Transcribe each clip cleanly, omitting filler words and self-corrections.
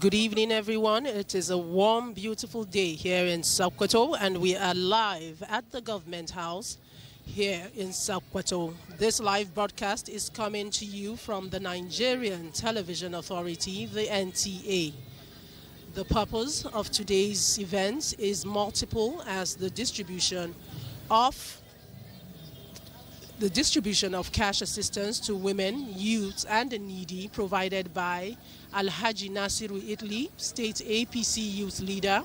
Good evening, everyone. It is a warm, beautiful day here in Sokoto, and we are live at the Government House here in Sokoto. This live broadcast is coming to you from the Nigerian Television Authority, the NTA. The purpose of today's event is multiple, as the distribution of cash assistance to women, youth, and the needy provided by Alhaji Nasiru Italy, State APC Youth Leader.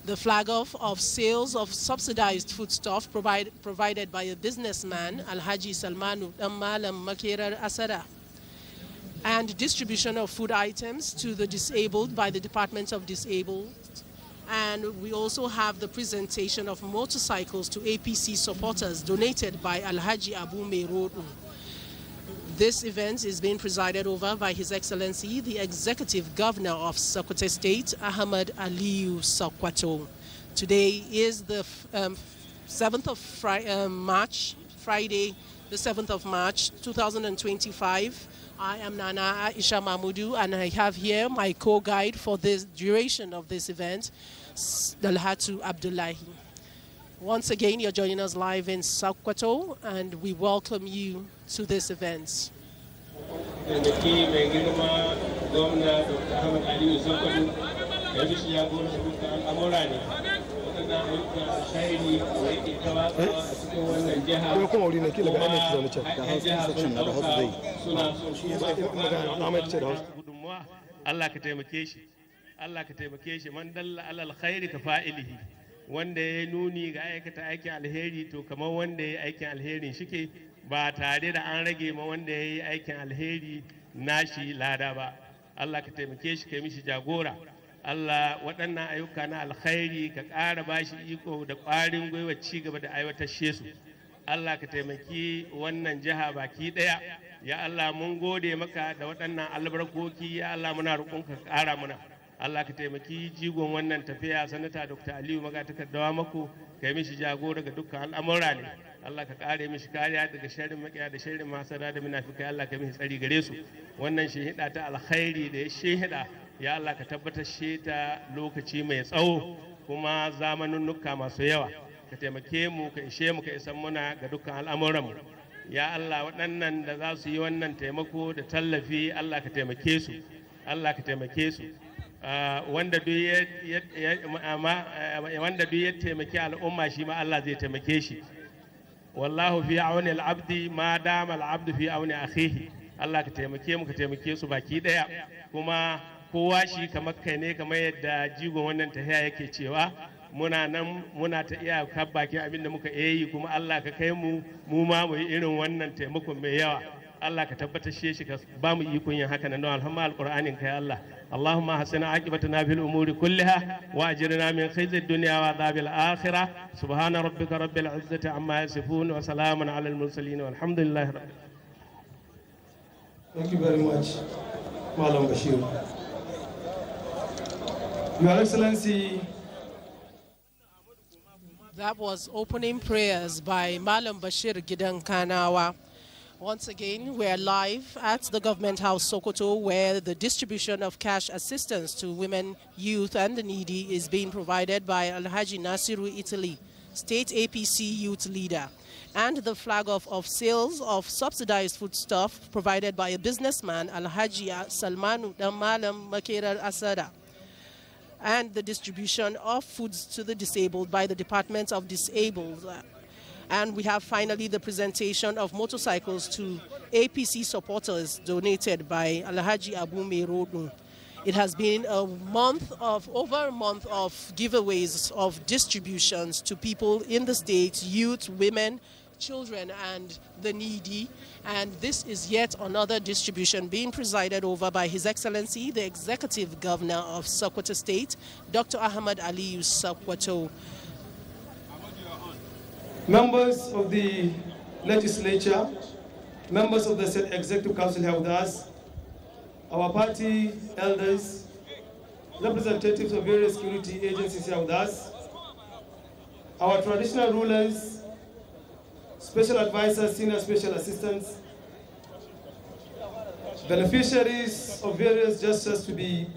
The flag off of sales of subsidized foodstuff provided by a businessman, Alhaji Salmanu Malam Makerar Asada. And distribution of food items to the disabled by the Department of Disabled. And we also have the presentation of motorcycles to APC supporters donated by Alhaji Abu Merodu. This event is being presided over by His Excellency, the Executive Governor of Sokoto State, Ahmad Aliyu Sokoto. Today is the 7th of March, Friday, the 7th of March, 2025. I am Nana Aisha Mahmudu, and I have here my co-guide for the duration of this event, Dalhatu Abdullahi. Once again, you're joining us live in Sokoto, and we welcome you to this event. Allah ka taimake shi, Allah ka taimake shi, man dalla alal khairi ka fa'ilihi, wanda ya nuni ga aikata aikin alheri to kamar wanda ya aikin alherin shike ba tare da an rage ma wanda ya yi aikin alheri nashi lada ba. Allah ka taimake shi, kai mishi jagora. Allah waɗannan ayyuka na alkhairi ka ƙara bashi iko da ƙwarin gwiwa ci gaba da aiwatar su. Allah ka taimaki wannan jiha baki ɗaya. Ya Allah mun gode maka da waɗannan albarkoki, ya Allah muna roƙonka ka ƙara muna. Allah ka taimaki jigon wannan tafiya sanata Dr. Aliyu Magatakardawa mako, kai mishi jagora ga dukkan al'amura ne. Allah ka kare mishi kariya daga sharrin makiya da sharrin masara da munafikai. Allah ka mishi tsari gare su. Wannan shehida ta alkhairi da ya shehida, ya Allah ka tabbatar shi ta lokaci mai tsawo kuma zamanunnuka masu yawa. Ka taimake mu, ka ishe mu, ka isan muna ga dukkan al'amuran mu. Ya Allah waɗannan da za su yi wannan taimako da tallafi, Allah ka taimake su. Allah ka taimake su. Wanda duk ya taimaki al'umma shi ma Allah zai taimake shi. Wallahu fi auni al-abdi ma dama al-abdu fi auni akhihi. Allah ka taimake mu, ka taimake su baki daya. Kuma kowa shi kamar kai ne, kamar yadda jigon wannan tahiya yake cewa muna nan muna ta iya bakin abin da muka yi, kuma Allah ka kai mu ma mu yi irin wannan taimakon mai yawa. Allah ka tabbatar shi ka ba mu ikon yin haka nan alhamma alqur'anin kai Allah. اللهم حسنا عاقبتنا في الأمور كلها وأجرنا من خزي الدنيا وعذاب الآخرة. سبحان ربك رب العزة عما يصفون وسلام على المرسلين والحمد لله رب العالمين. Thank you very much, Malam Bashir. Your Excellency. That was opening prayers by Malam Bashir Gidan Kanawa. Once again, we're live at the Government House, Sokoto, where the distribution of cash assistance to women, youth, and the needy is being provided by Alhaji Nasiru Italy, State APC Youth Leader, and the flag off of sales of subsidized foodstuff provided by a businessman, Alhaji Salmanu Malam Makerar Asada, and the distribution of foods to the disabled by the Department of Disabled. And we have finally the presentation of motorcycles to APC supporters donated by Alhaji Abu Merodu. It has been over a month of giveaways of distributions to people in the state, youth, women, children, and the needy. And this is yet another distribution being presided over by His Excellency, the Executive Governor of Sokoto State, Dr. Ahmad Aliyu Sokoto. Members of the legislature, members of the State Executive Council here with us, our party elders, representatives of various security agencies here with us, our traditional rulers, special advisors, senior special assistants, beneficiaries of various gestures to be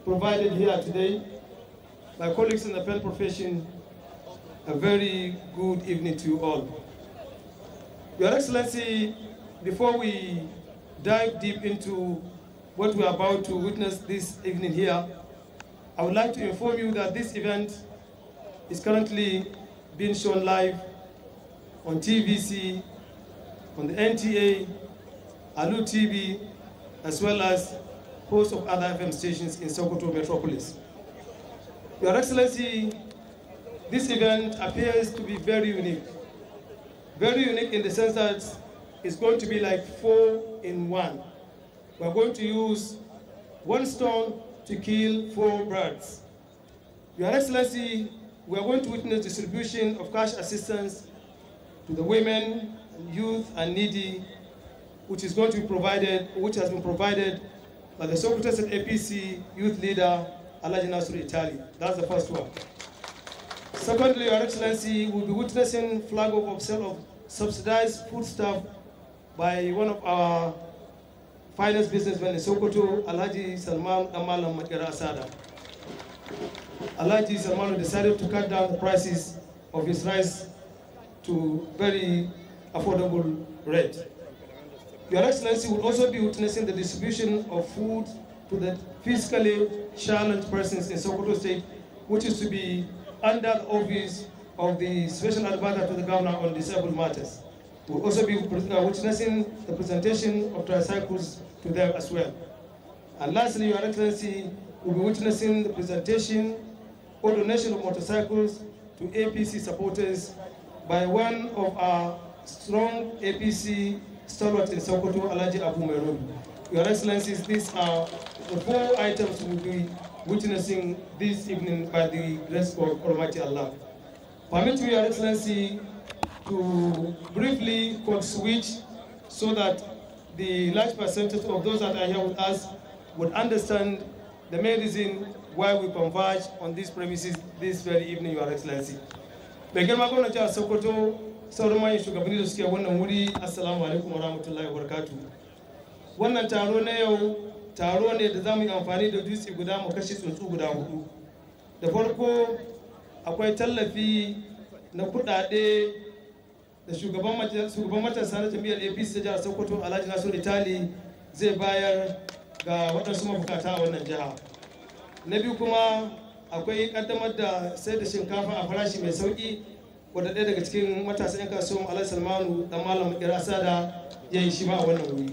provided here today, my colleagues in the pen profession, a very good evening to you all. Your Excellency, before we dive deep into what we are about to witness this evening here, I would like to inform you that this event is currently being shown live on TVC, on the NTA, Alu TV, as well as a host of other FM stations in Sokoto Metropolis. Your Excellency, this event appears to be very unique. Very unique in the sense that it's going to be like 4 in 1. We're going to use one stone to kill 4 birds. Your Excellency, we are going to witness distribution of cash assistance to the women, youth, and needy, which is going to be provided, which has been provided by the Sokoto State APC youth leader, Alhaji Nasiru Itali. That's the first one. Secondly, Your Excellency, we'll be witnessing flag off of sale of subsidized foodstuff by one of our finest businessmen in Sokoto, Alhaji Salman Amalam Makera Asada. Alhaji Salman decided to cut down the prices of his rice to very affordable rate. Your Excellency will also be witnessing the distribution of food to the physically challenged persons in Sokoto State, which is to be under the office of the Special Advisor to the Governor on Disabled Matters. We'll also be witnessing the presentation of tricycles to them as well. And lastly, Your Excellency, we'll be witnessing the presentation or donation of motorcycles to APC supporters by one of our strong APC stalwarts in Sokoto, Alhaji Abu Merobi. Your Excellencies, these are the 4 items we'll be witnessing this evening by the grace of Almighty Allah. Permit me, Your Excellency, to briefly code switch so that the large percentage of those that are here with us would understand the main reason why we converge on these premises this very evening, Your Excellency. Mai girma gwamnati a Sokoto, sauran manyan shugabanni da suke wannan wuri, assalamu alaikum wa rahmatullahi wa barakatuh. Wannan taro na yau taro ne da za mu yi amfani da dutse guda mu kashe tsuntsu guda 4. Da farko akwai tallafi na kudade da shugaban matasa na jami'ar APC ta jihar Sokoto Alhaji Nasiru Itali zai bayar ga waɗansu mabukata a wannan jiha. Na biyu kuma akwai kaddamar da sai da shinkafa a farashi mai sauki wadda ɗaya daga cikin matasan 'yan kasuwan Alhaji Salmanu dan Malam Makera Asada ya yi shi ma a wannan wuri.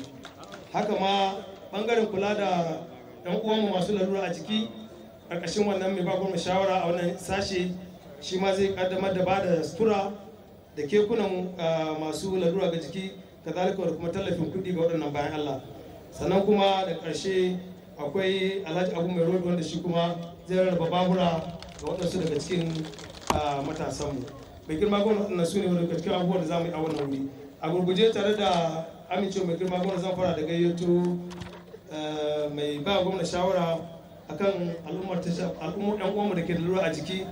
Haka ma bangaren kula da 'yan uwanmu masu larura a jiki ƙarƙashin wannan mai bakon mu shawara a wannan sashe shi ma zai kaddamar da bada sutura da kekunan masu larura ga jiki kazalika da kuma tallafin kuɗi ga waɗannan bayan Allah. Sannan kuma da ƙarshe akwai Alhaji Abu Mai Rodo wanda shi kuma zai rarraba babura ga waɗansu daga cikin matasanmu. Mai girma gwamnati su ne daga cikin abubuwan da za mu yi a wannan wuri. A gurguje tare da amincewa mai girma gwamnati zan fara da gayyato mai ba gwamnati shawara akan al'ummar 'yan uwanmu da ke da lura a jiki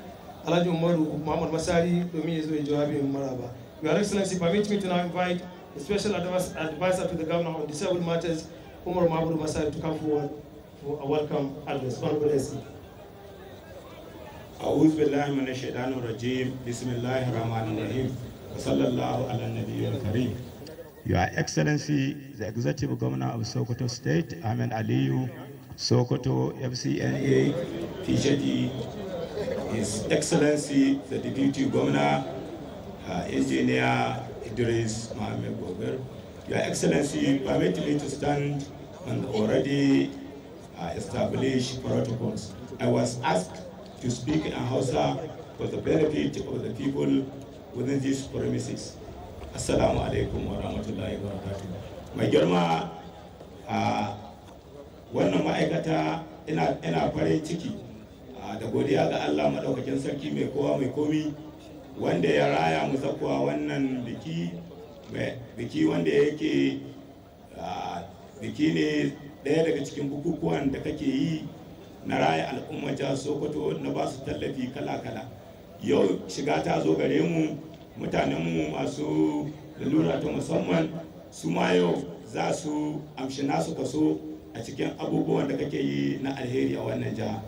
Alhaji Umaru Muhammad Masari domin ya zo ya jawabin maraba. Your Excellency, permit me to now invite the Special Advisor to the Governor on Disabled Matters, Umar Mahmoud Masari, to come forward for a welcome address. Honorable SC. أعوذ بالله من الشيطان الرجيم بسم الله الرحمن الرحيم وصلى الله على النبي الكريم. Your Excellency, the Executive Governor of Sokoto State, Ahmed Aliyu, Sokoto FCNA, PhD, His Excellency, the Deputy Governor, Engineer Idris Mohamed Gober. Your Excellency, permit me to stand on the already established protocols. I was asked to speak in Hausa for the benefit of the people within these premises. Assalamu alaikum wa rahmatullahi wa barakatuh. Mai girma wannan ma'aikata ina farin ciki da godiya ga Allah madaukakin sarki mai kowa mai komi wanda ya raya mu zakuwa wannan biki wanda yake biki ne ɗaya daga cikin bukukuwan da kake yi na raya al'ummar jihar Sokoto na ba su tallafi kala-kala. Yau shiga ta zo gare mu, mutanenmu masu lalura ta musamman su ma yau za su amshi nasu kaso a cikin abubuwan da kake yi na alheri a wannan jiha.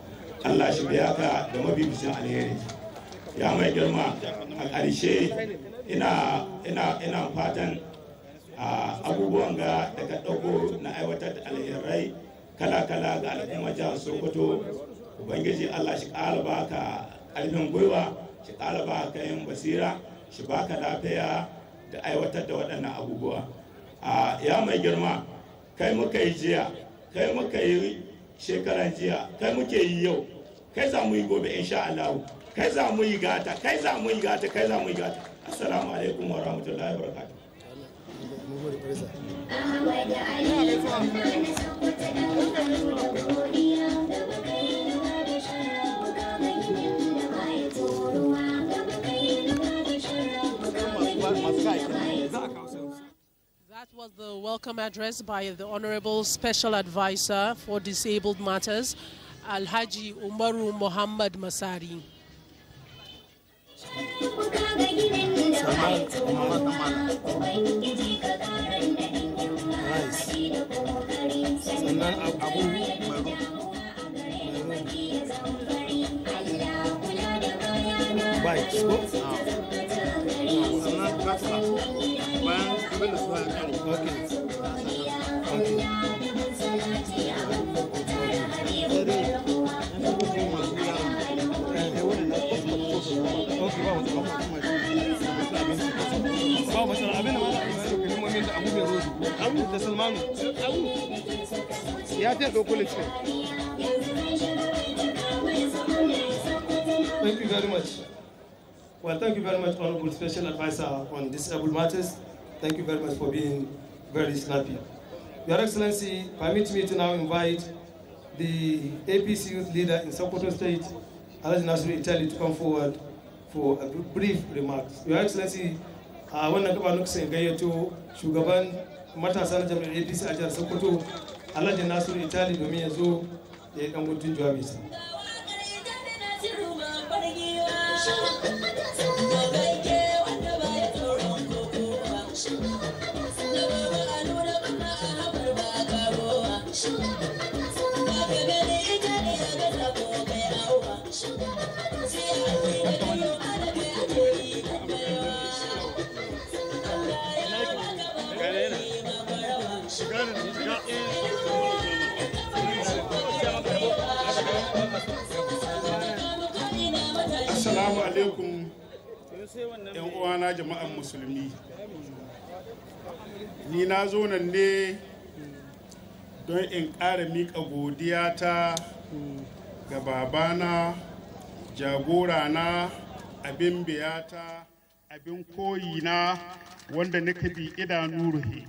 Allah shi biya ka da mabibicin alheri. Ya mai girma, a ƙarshe ina fatan abubuwan ga da ka ɗauko na aiwatar da alherai kala-kala ga al'ummar jihar Sokoto. Ubangiji Allah shi ƙara baka ƙarfin gwiwa, shi ƙara baka yin basira, shi baka lafiya da aiwatar da waɗannan abubuwa. Ya mai girma, kai muka yi jiya, kai muka yi shekaran jiya, kai muke yi yau, kai za mu yi gobe insha Allah, kai za mu yi gata, kai za mu yi gata, kai za mu yi gata. Assalamu alaikum wa rahmatullahi wa barakatuh. That was the welcome address by the Honorable Special Advisor for Disabled Matters, Alhaji Umaru Muhammad Masari. Thank you very much. Well, thank you very much, Honorable Special Advisor on Disabled Matters. Thank you very much for being very snappy. Your Excellency, permit me to now invite the APC Youth Leader in Sokoto State, Alhaji Nasiru Italy, to come forward for a brief remarks. Your Excellency, wannan gaba nuka sai gayyato shugaban matasa na jami'ar APC a jihar Sokoto, Alhaji Nasiru Italy, domin ya zo ya yi ɗan gudun jawabinsa. Assalamu alaikum ‘yan uwana jama'an musulmi. Ni na zo nan ne don in ƙara miƙa godiyata ga babana, jagorana, abin biyata, abin koyina wanda nika bi idanu ruhe.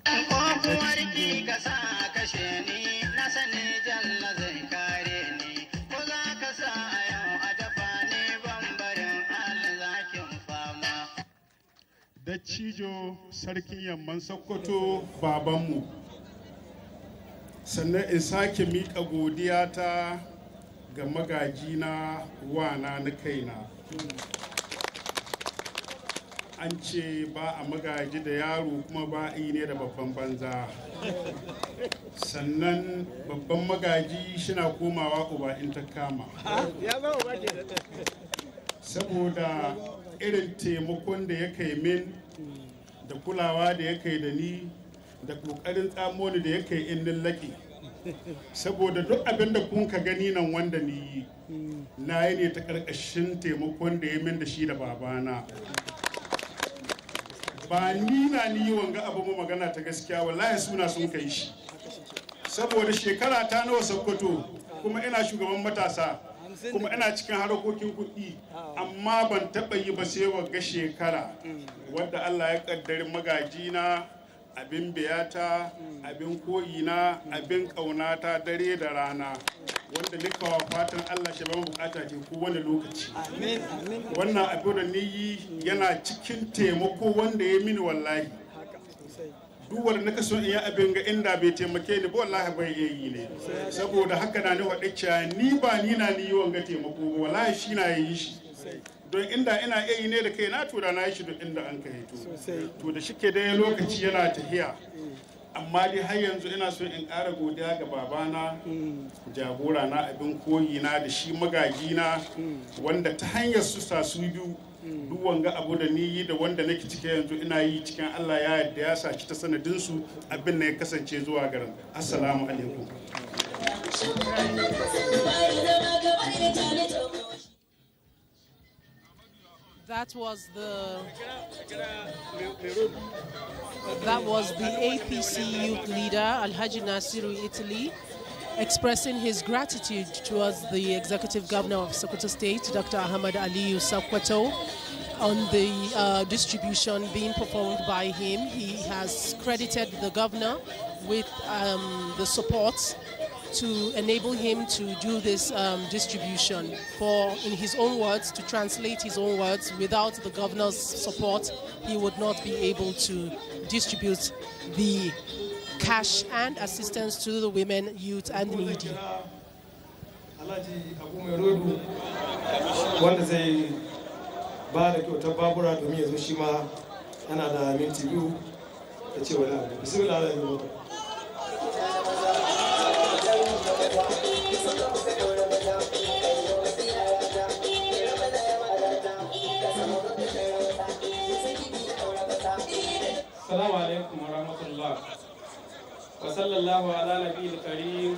Ƙwaƙwarki ka sa kashe ni, na sani jalla zai kare ni, ko za ka sa a yau a dafa ni bambarin alzakin fama. Dattijo sarkin yamman Sokoto babanmu, sannan in sake miƙa godiyata ga magajina wana na kaina. An ce ba a magaji da yaro kuma ba a yi ne da babban banza. Sannan babban magaji shina komawa uba in ta kama. Saboda irin taimakon da ya kai min da kulawa da ya kai da ni da ƙoƙarin tsamoni da ya kai in laƙi. Saboda duk abin da kun ka gani nan wanda ni yi na yi ne ta ƙarƙashin taimakon da ya min da shi da babana. Ba ni na ni wanga abu mu magana ta gaskiya, wallahi suna sun kai shi. Saboda shekara ta nawa Sokoto kuma ina shugaban matasa kuma ina cikin harkokin kuɗi, amma ban taɓa yi ba sai wagga shekara wadda Allah ya ƙaddari magajina, abin biyata, abin koyina, abin ƙaunata dare da rana, wanda nika wa fatan Allah shi ba mu bukata ke kowane lokaci. Wannan abin da ni yi yana cikin taimako wanda ya mini wallahi. Duwar na kaso in yi abin ga inda bai taimake ni ba wallahi bai iya yi ne. Saboda haka na ni waɗe cewa ni ba ni na ni yi wanga taimako ba wallahi shi na yi shi. don inda ina iya yi ne da kai na tura na yi shi duk inda an kai to da shike dai lokaci yana tafiya amma dai har yanzu ina so in ƙara godiya ga babana jagora na abin koyi na da shi magaji na wanda ta hanyar su su biyu duk wanga abu da ni yi da wanda nake cike yanzu ina yi cikin Allah ya yarda ya sa shi ta sanadin su abin ne ya kasance zuwa garin. Assalamu alaikum. That was the APC youth leader Alhaji Nasiru Italy expressing his gratitude towards the executive governor of Sokoto State, Dr. Ahmad Aliyu Sokoto, on the distribution being performed by him. He has credited the governor with the support to enable him to do this distribution. For, in his own words, to translate his own words, without the governor's support, he would not be able to distribute the cash and assistance to the women, youth, and needy. Assalamu alaikum wa rahmatullah. Wa sallallahu ala nabiyil karim.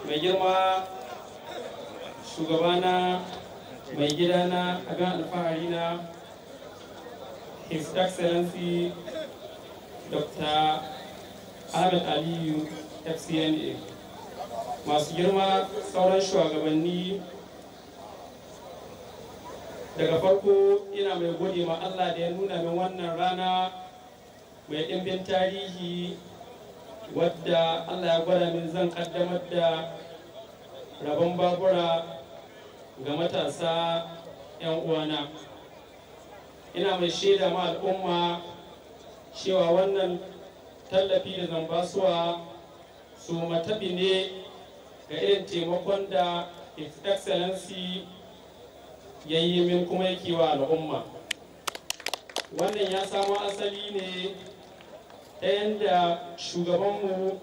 Mai girma shugabana, mai gidana, abin alfahari na, His Excellency Dr. Ahmed Aliyu FCNA. Masu girma sauran shugabanni, daga farko ina mai gode ma Allah da ya nuna min wannan rana mai ɗimbin tarihi wadda Allah ya gwada min zan kaddamar da rabon babura ga matasa 'yan uwana. Ina mai shaida ma al'umma cewa wannan tallafi da zan basuwa su matabi ne ga irin taimakon da His Excellency ya yi min kuma yake wa al'umma. Wannan ya samo asali ne ta yadda shugabanmu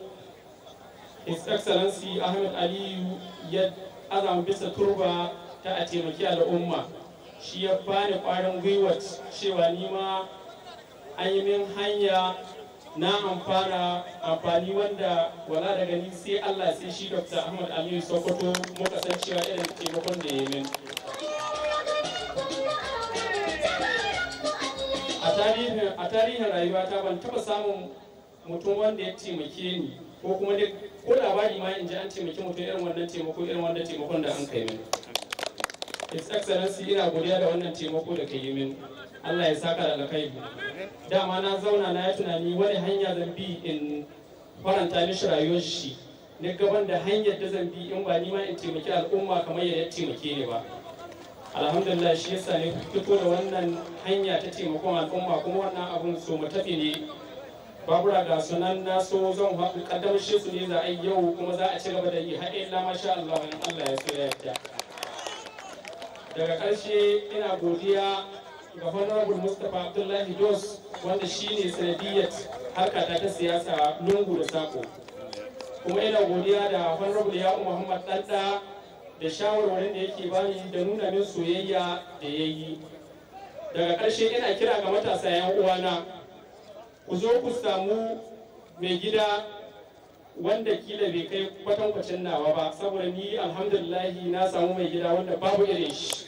His Excellency Ahmed Aliyu ya azama bisa turba ta a taimaki al'umma. Shi ya bani ƙwarin gwiwar cewa nima an yi min hanya na amfani wanda wala daga ni sai Allah sai shi Dr. Ahmad Aliyu Sokoto muka san cewa irin taimakon da ya min. A tarihin rayuwata ban taba samun mutum wanda ya taimake ni ko kuma dai ko labari ma in ji an taimaki mutum irin wannan taimako irin wanda taimakon da an kai min. His Excellency ina godiya da wannan taimako da ka yi min. Allah ya saka da alkhairi. Dama na zauna na yi tunani wani hanya zan bi in faranta mishi rayuwar shi. Ni gaban da hanyar da zan bi in ba ni ma in taimaki al'umma kamar yadda ya taimake ni ba. Alhamdulillah shi yasa ne fito da wannan hanya ta taimakon al'umma kuma wannan abun so mu tafi ne. Babura ga sunan na so zan kaddamar shi su ne za a yi yau kuma za a ci gaba da yi har illa masha Allah in Allah ya so ya yarda. Daga ƙarshe ina godiya ga Honorable Mustapha Abdullahi Jos wanda shine sanadiyyar harkata ta siyasa lungu da sako. Kuma ina godiya da Honorable Ya'u Muhammad Danda da shawarwarin da yake bani da nuna min soyayya da ya yi. Daga ƙarshe ina kira ga matasa 'yan uwana ku zo ku samu mai gida wanda kila bai kai kwatankwacin nawa ba saboda ni alhamdulillahi na samu mai gida wanda babu irin shi.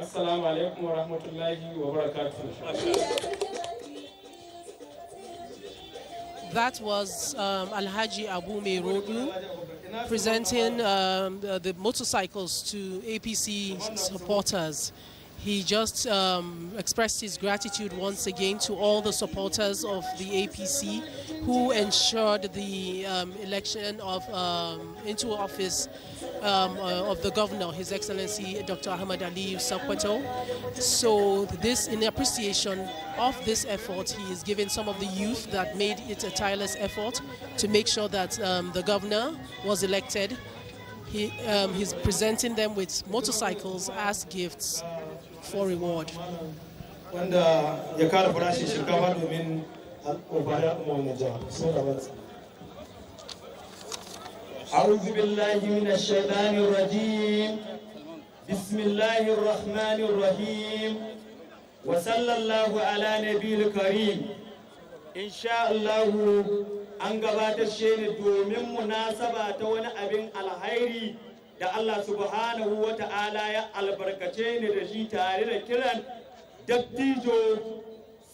Assalamu alaikum wa rahmatullahi wa barakatuh. That was Alhaji Abu Merodu presenting the motorcycles to APC supporters. He just expressed his gratitude once again to all the supporters of the APC who ensured the election of into office of the governor, His Excellency Dr. Ahmad Aliyu Sokoto. So this, in appreciation of this effort, he is giving some of the youth that made it a tireless effort to make sure that the governor was elected. He's presenting them with motorcycles as gifts for reward. Wanda ya kara farashin shinkafa domin al'ummar wannan jihar. أعوذ بالله من الشيطان الرجيم بسم الله الرحمن الرحيم وصلى الله على نبي الكريم إن شاء الله an gabatar shi ne domin munasaba ta wani abin alhairi da Allah subhanahu wa ta'ala ya albarkace ni da shi tare da kiran dattijo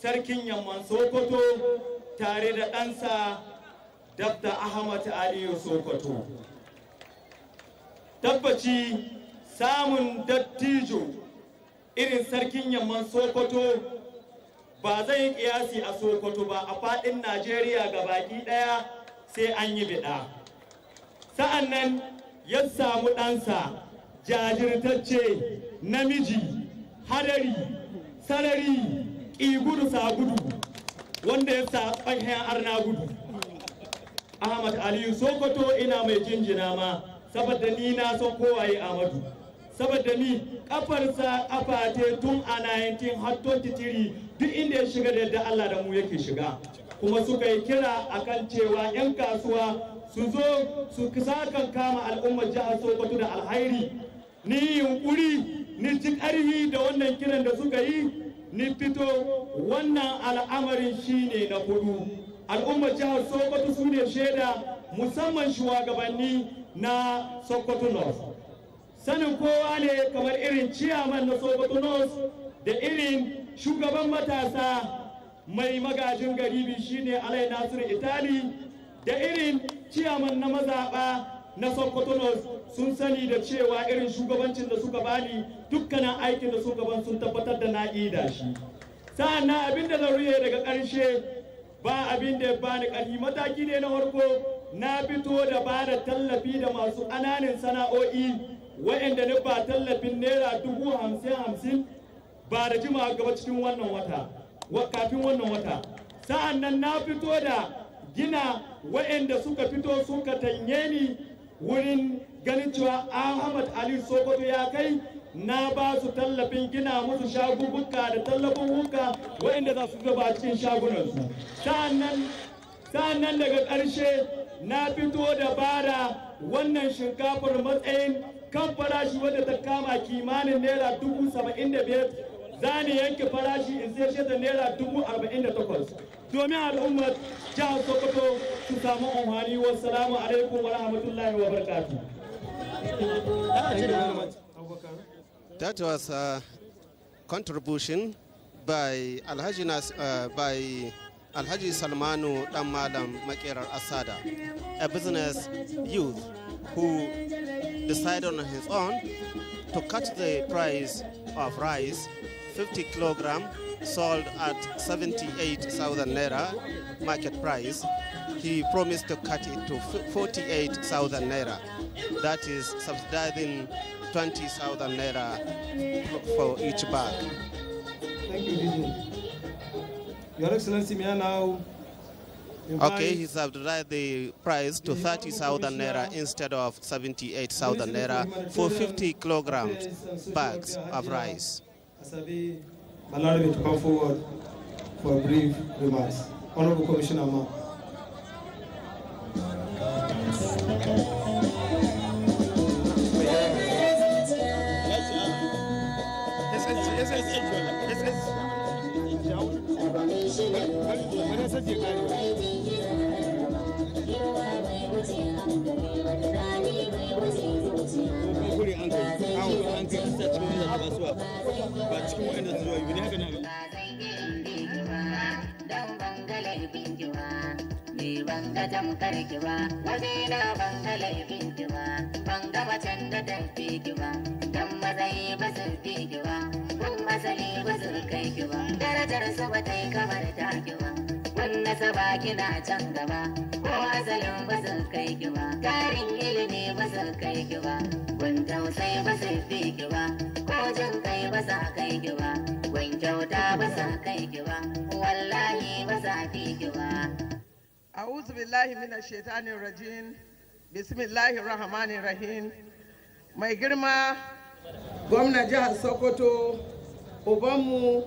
sarkin yamman Sokoto tare da ɗansa Dr. Ahmad Aliyu Sokoto. Tabbaci samun dattijo irin sarkin yamman Sokoto ba zai kiyasi a Sokoto ba, a faɗin Najeriya ga baki ɗaya sai an yi biɗa. Sa'an nan ya samu ɗansa jajirtacce namiji hadari sarari ƙigudu sa gudu wanda ya sa ɓanyen arna gudu. Ahmad Aliyu Sokoto ina mai jinjina ma saboda ni na son kowaye Ahmadu saboda ni kafarsa kafate tun a 19 har 23 duk inda ya shiga da yadda Allah da mu yake shiga kuma suka yi kira akan cewa 'yan kasuwa su zo su sakan kama al'ummar jihar Sokoto da alhairi ni yunkuri ni ji ƙarfi da wannan kiran da suka yi ni fito wannan al'amarin shine na hudu al'ummar jihar Sokoto su ne shaida musamman shugabanni na Sokoto North. Sanin kowa ne kamar irin ciyaman na Sokoto North da irin shugaban matasa mai magajin garibi shine Alai Nasiru Itali da irin ciyaman na mazaɓa na Sokoto North sun sani da cewa irin shugabancin da suka bani dukkanin aikin da suka ban sun tabbatar da na da shi. Sa'an nan abin da zan ruye daga ƙarshe ba abin da ya bani ƙarfi mataki ne na farko na fito da ba da tallafi da masu ƙananan sana'o'i waɗanda ni ba tallafin naira 50,000 ba da jima gaba cikin wannan wata kafin wannan wata sa'an nan na fito da gina waɗanda suka fito suka tanye ni wurin ganin cewa Ahmad Ali Sokoto ya kai na ba su tallafin gina musu shagubuka da tallafin huka waɗanda za su gaba cikin shagunansu sa'an nan daga ƙarshe na fito da bara wannan shinkafar matsayin kan farashi wadda ta kama kimanin naira 75,000 za ni yanke farashi in sai da naira 48,000 domin al'ummar jihar Sokoto su samu amfani. Wassalamu alaikum wa rahmatullahi wa barakatuh. That was a contribution by Alhaji Salmanu Damalam Makerar Asada, a business youth who decided on his own to cut the price of rice 50 kilogram sold at 78,000 naira market price. He promised to cut it to 48,000 naira. That is subsidizing 20,000 naira for each bag. Thank you, DJ. Your Excellency, may I now okay, he subsidized the price to 30,000 naira instead of 78,000 naira for 50 kilograms bags of rice. Allow me to come forward for brief remarks. Honorable Commissioner Ma. Banga tamkar ki ba, waje na banga laifin ki ba, banga macen da tafi ki ba, dan matsayi ba su fi ki ba, kun asali ba su kai ki ba, darajar su ba ta yi kamar ta ki ba, kun nasaba kina can gaba, ko asalin ba su kai ki ba, tarin ilimi ba su kai ki ba, kun tausayi ba su fi ki ba, ko jin kai ba sa kai ki ba, kun kyauta ba sa kai ki ba, wallahi ba sa fi ki ba. أعوذ بالله من الشيطان الرجيم Bismillahirrahmanirrahim. Mai girma gwamnan jihar Sokoto, ubanmu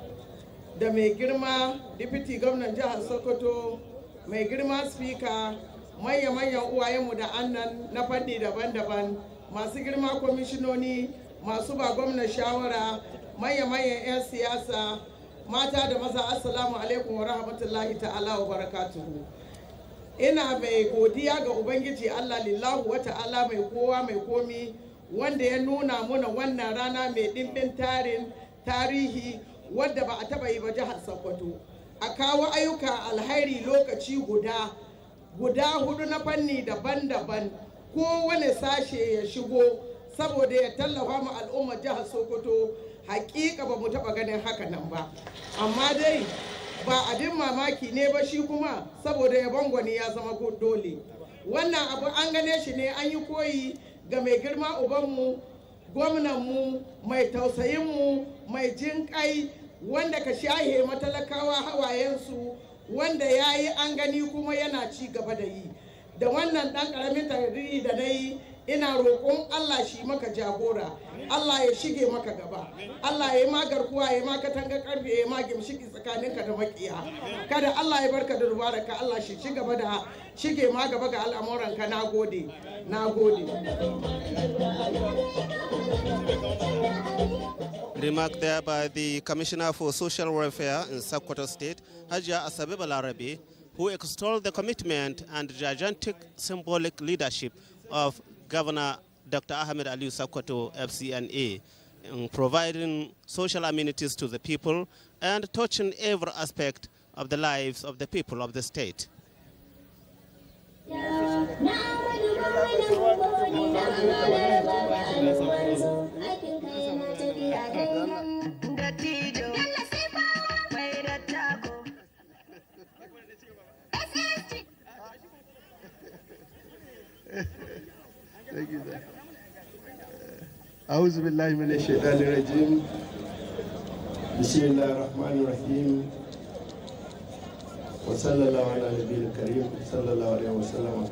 da mai girma deputy gwamnan jihar Sokoto, mai girma speaker, manya-manyan uwayenmu da annan na fanni daban-daban, masu girma kwamishinoni, masu ba gwamnan shawara, manya-manyan 'yan siyasa, mata da maza, assalamu alaikum wa rahmatullahi ta'ala wa barakatuhu. Ina mai godiya ga Ubangiji Allah lillahu wa ta'ala mai kowa mai komi wanda ya nuna muna wannan rana mai ɗimbin tarihi wadda ba a taɓa yi ba jihar Sokoto. A kawo ayyuka alhairi lokaci guda hudu na fanni daban-daban, kowane sashe ya shigo saboda ya tallafa mu al'ummar jihar Sokoto. Hakika ba mu taɓa ganin haka nan ba, amma dai ba abin mamaki ne ba shi kuma saboda yabon gwani ya zama dole. Wannan abu an gane shi ne an yi koyi ga mai girma ubanmu, gwamnanmu, mai tausayinmu, mai jinƙai, wanda ka shahe matalakawa hawayensu, wanda ya yi an gani kuma yana ci gaba da yi. Da wannan ɗan ƙaramin tariri da na yi, ina roƙon Allah shi maka jagora, Allah ya shige maka gaba, Allah ya yi ma garkuwa, ya yi ma katanga karfe, ya yi ma gimshiki tsakaninka da makiya. Kada Allah ya barka da dubaraka, Allah shi ci gaba da shige ma gaba ga al'amuranka. Na gode, na gode. Remark there by the Commissioner for Social Welfare in Sokoto State, Hajia Asabe Balarabe, who extolled the commitment and gigantic symbolic leadership of Governor Dr. Ahmed Aliyu Sokoto, FCNA, in providing social amenities to the people and touching every aspect of the lives of the people of the state. Thank you, sir. أعوذ بالله من الشيطان الرجيم. بسم الله الرحمن الرحيم. وصلى الله على نبينا الكريم صلى الله عليه وسلم.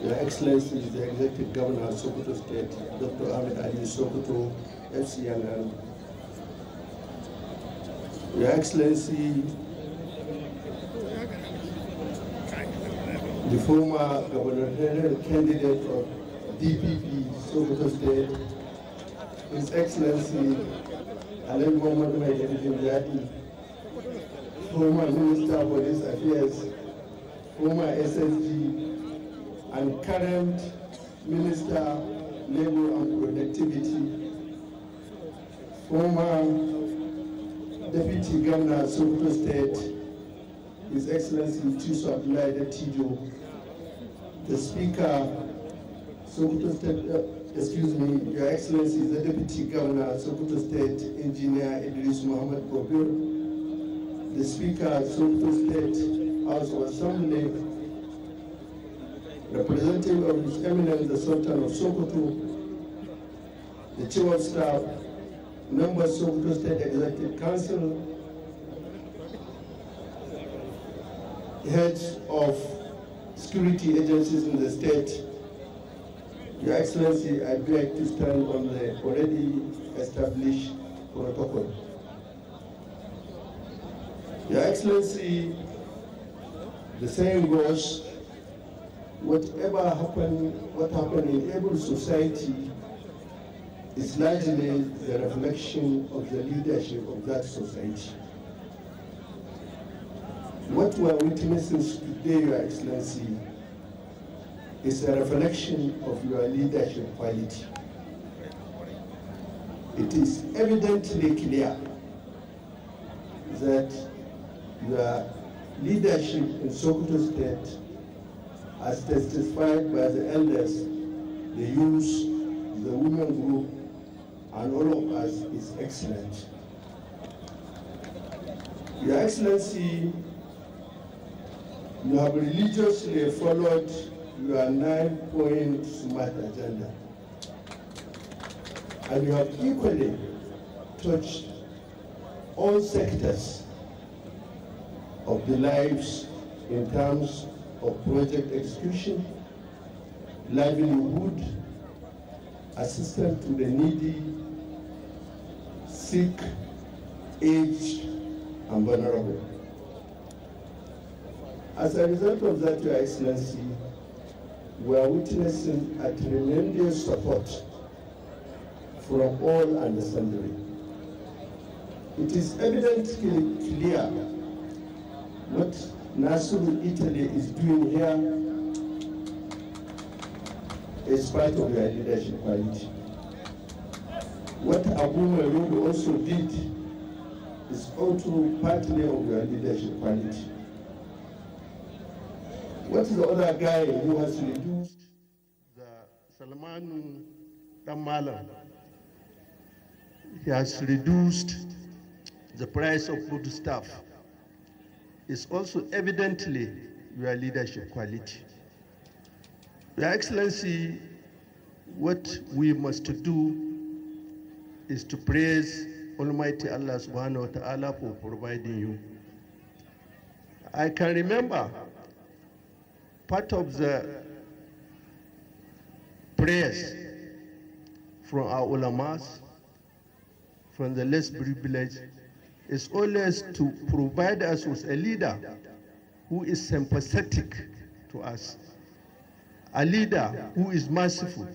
Your Excellency, the Executive Governor of Sokoto State, Dr. Ahmed Ali Sokoto, FCNN. Your Excellency, the former gubernatorial candidate of DPP, Sokoto State, His Excellency Alain Mohamed Maïdine, former Minister for Police Affairs, former SSG, and current Minister Labor and Productivity, former Deputy Governor of Sokoto State, His Excellency Chiso Abdullahi Tijo, the Speaker, Sokoto State, Your Excellency, the Deputy Governor of Sokoto State, Engineer Idris Muhammad Gobir, the Speaker, Sokoto State House of Assembly, representative of His Eminence, the Sultan of Sokoto, the Chief of Staff, members of Sokoto State Executive Council, heads of security agencies in the state. Your Excellency, I beg to stand on the already established protocol. Your Excellency, the saying goes, what happened in every society is largely the reflection of the leadership of that society. What we're witnessing today, Your Excellency, is a reflection of your leadership quality. It is evidently clear that your leadership in Sokoto State, as testified by the elders, the youth, the women group, and all of us, is excellent. Your Excellency, you have religiously followed your 9-point SMART agenda, and you have equally touched all sectors of the lives in terms of project execution, livelihood, assistance to the needy, sick, aged, and vulnerable. As a result of that, Your Excellency, we are witnessing a tremendous support from all and sundry. It is evidently clear what Nasiru Italy is doing here is part of your leadership quality. What Abuja also did is also partly of your leadership quality. What is the other guy who has reduced the Salmanu Damalam? He has reduced the price of food stuff. It's also evidently your leadership quality. Your Excellency, what we must do is to praise Almighty Allah subhanahu wa ta'ala for providing you. I can remember part of the prayers from our ulamas, from the less privileged, is always to provide us with a leader who is sympathetic to us, a leader who is merciful.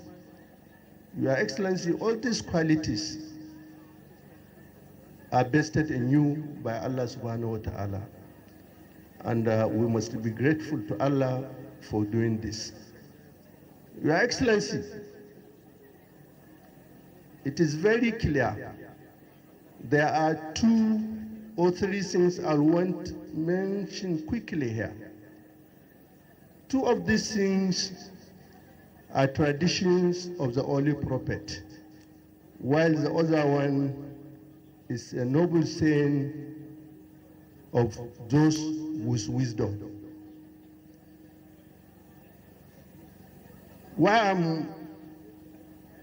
Your Excellency, all these qualities are vested in you by Allah subhanahu wa ta'ala. And we must be grateful to Allah for doing this. Your Excellency, it is very clear there are 2 or 3 things I want to mention quickly here. 2 of these things are traditions of the Holy Prophet, while the other one is a noble saying of those with wisdom. Why I'm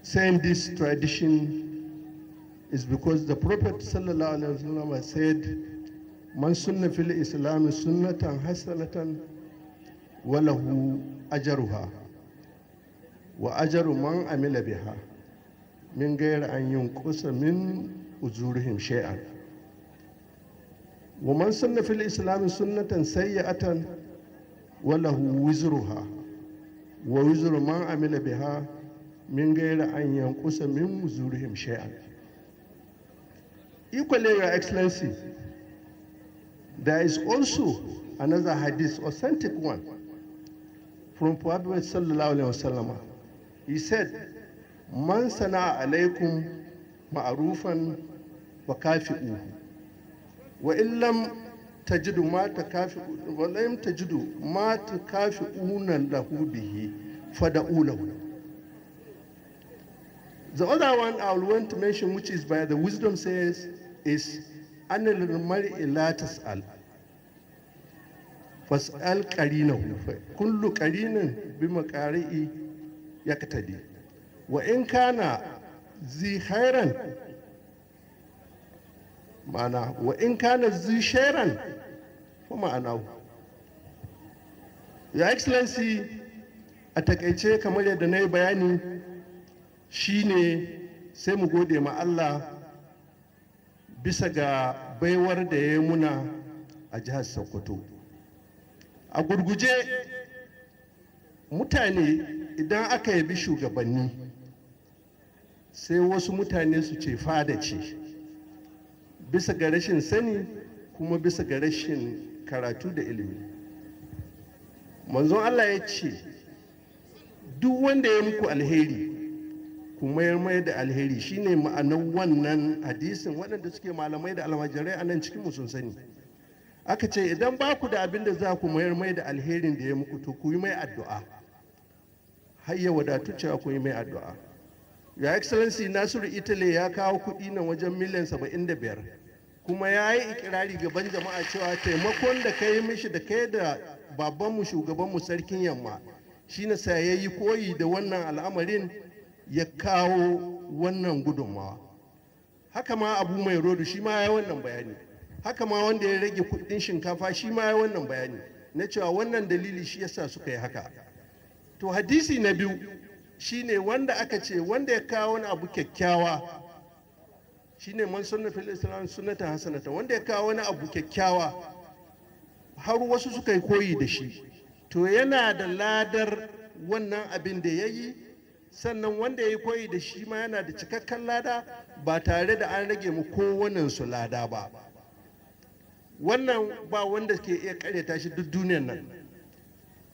saying this tradition is because the Prophet ﷺ said, Man sunna fil Islam sunnatan hasanatan walahu ajaruha wa ajaru man amila biha min ghayri an yunqusa min ujurihim shay'an. Wa man sunna fil Islam sunnatan sayyi'atan walahu wizruha wa wizru man amila biha min ghayri an yanqusa min ujurihim shay'an. Equally, Your Excellency, there is also another hadith, authentic one, from Prophet sallallahu alaihi wasallam. He said, Man sana alaykum ma'rufan wa kafi'uhu wa illam tajidu ma takafi'u wa lam tajidu ma takafi'una lahu bihi fada'u lahu. The other one I want to mention, which is by the wisdom says, is anil mar'i la tas'al fas'al qarinahu kullu qarinin bima qari'i yaktadi wa in kana zi khairan ma'ana wa in kana zi shairan fa ma'anahu. Your Excellency, a takaice kamar yadda na yi bayani shine sai mu gode ma Allah bisa ga baiwar da ya muna a jihar Sokoto. A gurguje, mutane idan aka yabi shugabanni sai wasu mutane su ce fada ce, bisa ga rashin sani kuma bisa ga rashin karatu da ilimi. Manzon Allah ya ce, duk wanda ya muku alheri ku mayar da alheri, shine ma'anar wannan hadisin. Waɗanda suke malamai da almajirai a nan cikin sun sani. Aka ce idan ba ku da abin da za ku mayar da alherin da ya muku, to ku yi mai addu'a, har ya wadatu cewa ku yi mai addu'a. Your Excellency, Nasiru Italy ya kawo kuɗi nan wajen miliyan 75, kuma ya yi ikirari gaban jama'a cewa taimakon da ka yi mishi da kai da babanmu shugabanmu sarkin yamma shine sa ya yi koyi da wannan al'amarin ya kawo wannan gudunmawa. Haka ma Abu Mai Rodu shi ma ya yi wannan bayani. Haka ma wanda ya rage kudin shinkafa shi ma ya yi wannan bayani na cewa wannan dalili shi yasa suka yi haka. to hadisi na biyu shine wanda aka ce wanda ya kawo wani abu kyakkyawa shine man sunna fil islam sunnata hasanata, wanda ya kawo wani abu kyakkyawa har wasu suka yi koyi da shi to yana da ladar wannan abin da ya yi, sannan wanda ya yi koyi da shi ma yana da cikakken lada ba tare da an rage mu kowannen su lada ba. Wannan ba wanda ke iya karyata shi duk duniyar nan.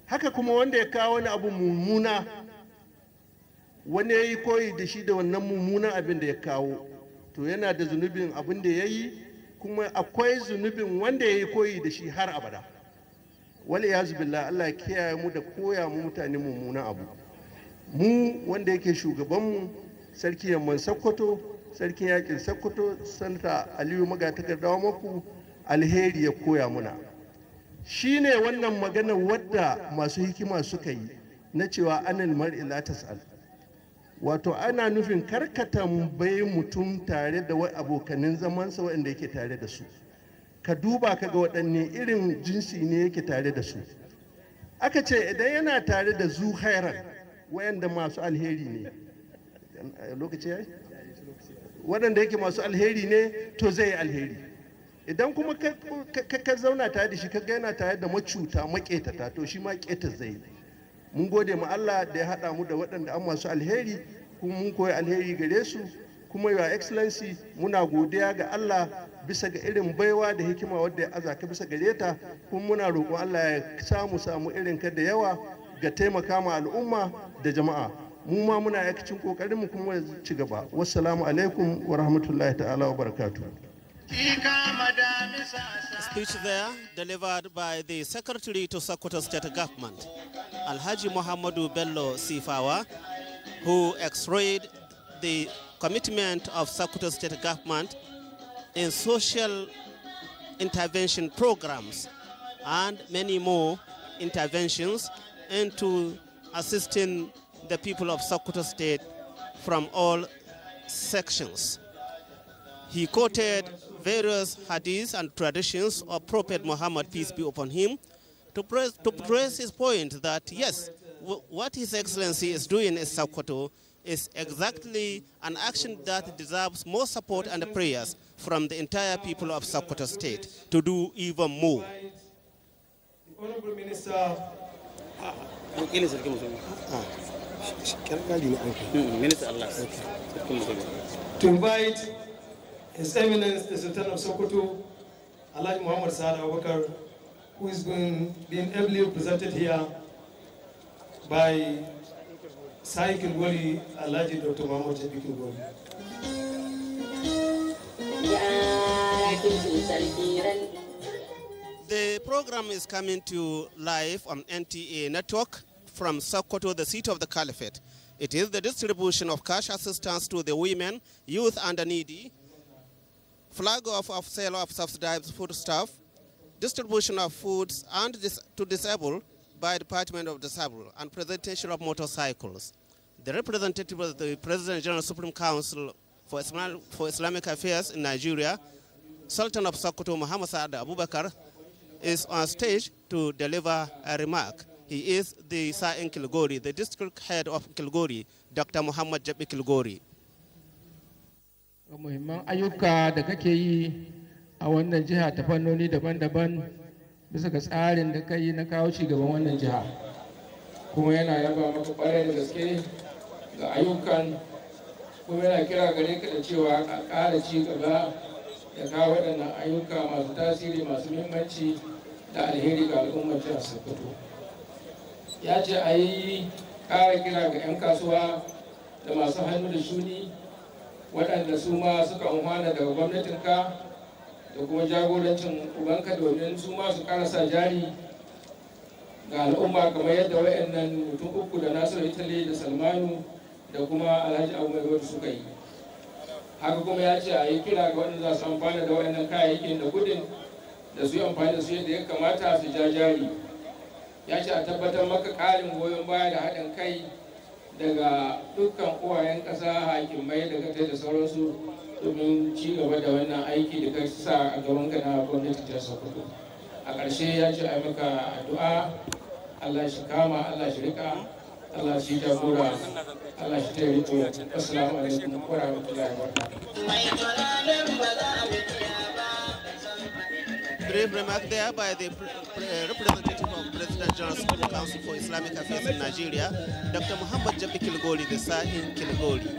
Haka kuma wanda ya kawo wani abu mummuna, wani ya yi koyi da shi da wannan mummunan abin da ya kawo to yana da zunubin abin da ya yi, kuma akwai zunubin wanda ya yi koyi da shi har abada. Wali ya zubillah, Allah ya kiyaye mu da koya mu mutane mummunan abu. Mu wanda yake shugabanmu sarki yamman Sokoto, sarkin yakin Sokoto, sanata Aliyu Magatakardawa maku alheri ya koya muna. Shi ne wannan magana wadda masu hikima suka yi na cewa anil mar'i la tas'al. Wato ana nufin karka tambayi mutum tare da abokanin zamansa waɗanda yake tare da su, ka duba ka ga waɗanne irin jinsi ne yake tare da su. Aka ce idan yana tare da zuhairan waɗanda masu alheri ne, lokaci ya yi? Waɗanda yake masu alheri ne to zai yi alheri. Idan kuma ka zauna tare da shi ka ga yana tare da macuta maƙetata to shi ma ƙetar zai yi. Mun gode ma Allah da ya haɗa mu da waɗanda an masu alheri, kuma mun koyi alheri gare su, kuma your excellency muna godiya ga Allah bisa ga irin baiwa da hikima wadda ya azaka bisa gare ta, kuma muna roƙon Allah ya samu irin ka da yawa ga taimaka ma al'umma da jama'a. Mu ma muna yakacin kokarin mu kuma ci gaba. Wassalamu alaikum wa rahmatullahi ta'ala wa barakatuh. Speech there delivered by the Secretary to Sokoto State Government, Alhaji Muhammadu Bello Sifawa, who x-rayed the commitment of Sokoto State Government in social intervention programs and many more interventions into assisting the people of Sokoto State from all sections. He quoted various hadiths and traditions of Prophet Muhammad, peace be upon him, to press his point that yes, what His Excellency is doing in Sokoto is exactly an action that deserves more support and prayers from the entire people of Sokoto State to do even more. The Honorable Minister, to invite His Eminence the Sultan of Sokoto, Alhaji Muhammad Saad Abubakar, who is being ably represented here by Sai Kilgori, Alhaji Dr. Muhammad Jabi Kilgori. The program is coming to live on NTA network from Sokoto, the seat of the Caliphate. It is the distribution of cash assistance to the women, youth, and the needy, flag off of sale of subsidized foodstuff, distribution of foods and to disabled by Department of Disabled, and presentation of motorcycles. The representative of the President General Supreme Council for Islamic Affairs in Nigeria, Sultan of Sokoto Muhammad Saad Abubakar, is on stage to deliver a remark. He is the Sa'in Kilgori, the district head of Kilgori, Dr. Muhammad Jabi Kilgori. Muhimman ayyuka da kake yi a wannan jiha ta fannoni daban-daban bisa ga tsarin da kai na kawo cigaban wannan jiha, kuma yana yaba maka kwarai da gaske ga ayyukan, kuma yana kira gare ka da cewa a ƙara ci gaba da kawo waɗannan ayyuka masu tasiri masu muhimmanci da alheri ga al'ummar jihar Sokoto. Ya ce a yi ƙara kira ga 'yan kasuwa da masu hannu da shuni waɗanda su ma suka amfana daga gwamnatinka da kuma jagorancin ubanka domin su ma su karasa jari ga al'umma kamar yadda waɗannan mutum uku da Nasiru Italy da Salmanu da kuma Alhaji Abu Mai Wadda suka yi. Haka kuma ya ce a yi kira ga waɗanda za su amfana da waɗannan kayayyakin da kudin da su yi amfani da su yadda ya kamata su ja jari. Ya ce a tabbatar maka ƙarin goyon baya da haɗin kai daga dukkan uwayen ƙasa, hakimai da katai da sauransu domin ci gaba da wannan aiki da ka sa a gaban ka na gwamnati ta Sokoto. A ƙarshe ya ce a maka addu'a, Allah shi kama, Allah shi rika, Allah shi jagora, Allah shi taimako. Assalamu alaikum wa rahmatullahi wa barakatuh. Brief remark there by the representative of President General Security Council for Islamic Affairs in Nigeria, Dr. Muhammad Jabi Kilgoli, the Sahin Kilgoli.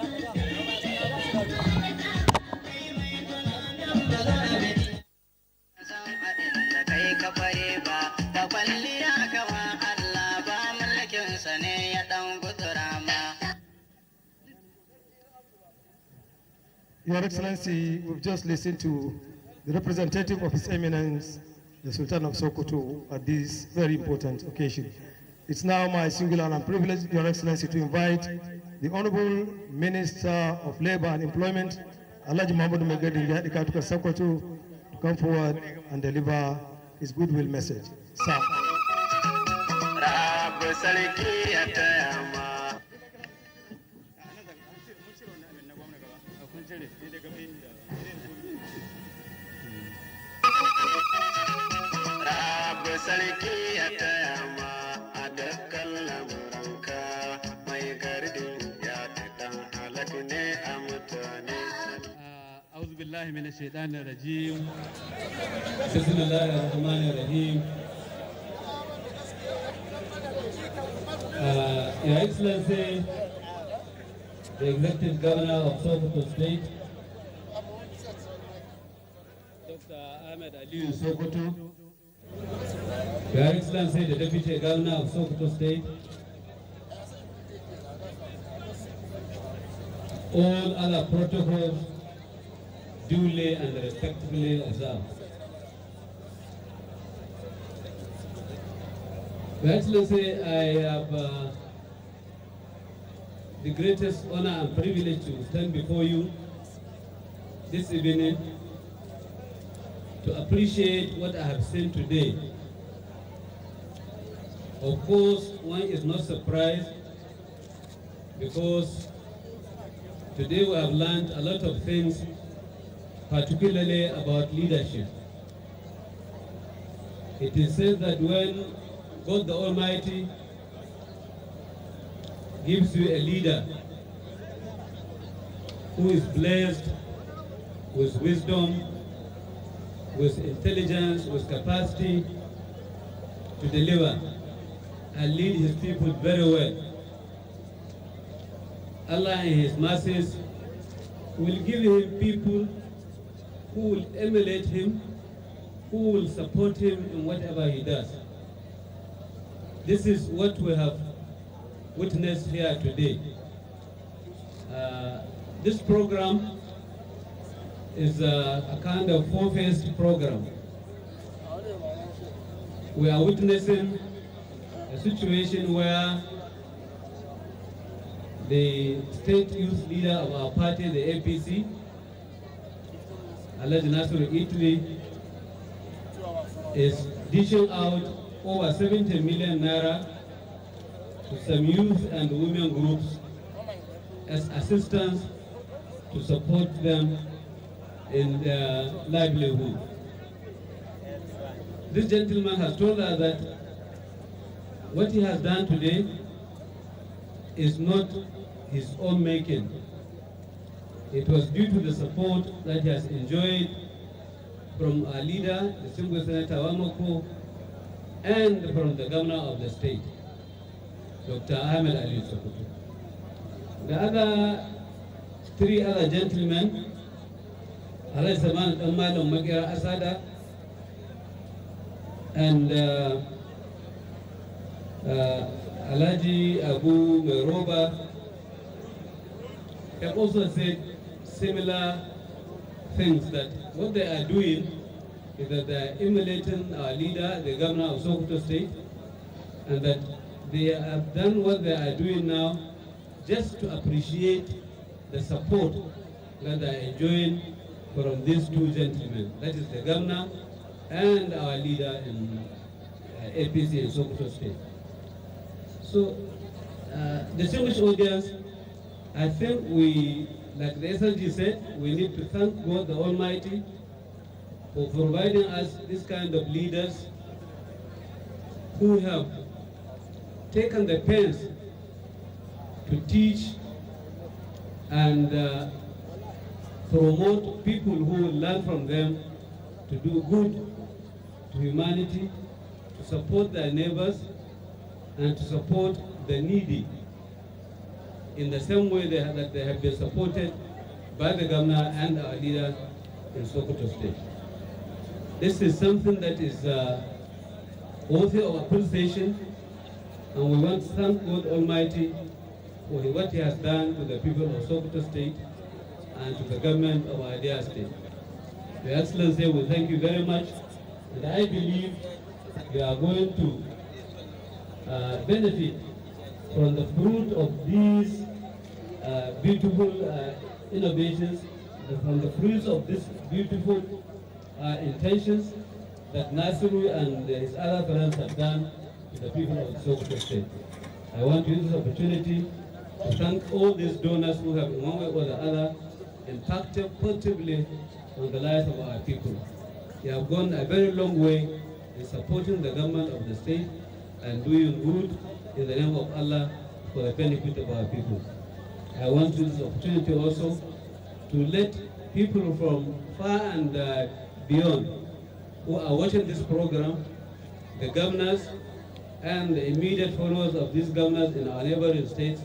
Your Excellency, we've just listened to the representative of His Eminence, the Sultan of Sokoto, at this very important occasion. It's now my singular and privilege, Your Excellency, to invite the Honorable Minister of Labor and Employment, Alhaji Muhammad Megadin Yadikatuka Sokoto, to come forward and deliver his goodwill message. Sir. أعوذ بالله من الشيطان الرجيم بسم الله الرحمن الرحيم. Your Excellency, the Executive Governor of Sokoto State, Dr. Ahmed Aliyu Sokoto, Your Excellency, the Deputy Governor of Sokoto State, all other protocols duly and respectfully observed. Your Excellency, I have the greatest honor and privilege to stand before you this evening to appreciate what I have seen today. Of course, one is not surprised because today we have learned a lot of things, particularly about leadership. It is said that when God the Almighty gives you a leader who is blessed with wisdom, with intelligence, with capacity to deliver and lead his people very well, Allah in his mercies will give him people who will emulate him, who will support him in whatever he does. This is what we have witnessed here today. This program is a kind of four-phase program. We are witnessing a situation where the state youth leader of our party, the APC, Alhaji Nasiru Italy, is dishing out over 70 million naira to some youth and women groups as assistance to support them in their livelihood. This gentleman has told us that what he has done today is not his own making. It was due to the support that he has enjoyed from our leader, the Single Senator Wamoko, and from the governor of the state, Dr. Ahmed Ali Sokoto. The other three other gentlemen, Alhaji Saman Malam Makera Asada, and Alhaji Abu Meroba, have also said similar things, that what they are doing is that they are emulating our leader, the governor of Sokoto State, and that they have done what they are doing now just to appreciate the support that they are enjoying from these two gentlemen, that is the governor and our leader in APC in Sokoto State. So, distinguished audience, I think we, like the SLG said, we need to thank God the Almighty for providing us this kind of leaders who have taken the pains to teach and promote people who will learn from them to do good to humanity, to support their neighbors, and to support the needy in the same way that they have been supported by the governor and our leader in Sokoto State. This is something that is worthy of appreciation, and we want to thank God Almighty for what He has done to the people of Sokoto State and to the government of our dear state. Your Excellency, we thank you very much, and I believe we are going to benefit from the fruit of these beautiful innovations, from the fruits of these beautiful intentions that Nasiru and his other friends have done to the people of Sokoto State. I want to use this opportunity to thank all these donors who have, in one way or the other, impacted positively on the lives of our people. They have gone a very long way in supporting the government of the state and doing good in the name of Allah for the benefit of our people. I want to use this opportunity also to let people from far and beyond who are watching this program, the governors and the immediate followers of these governors in our neighboring states,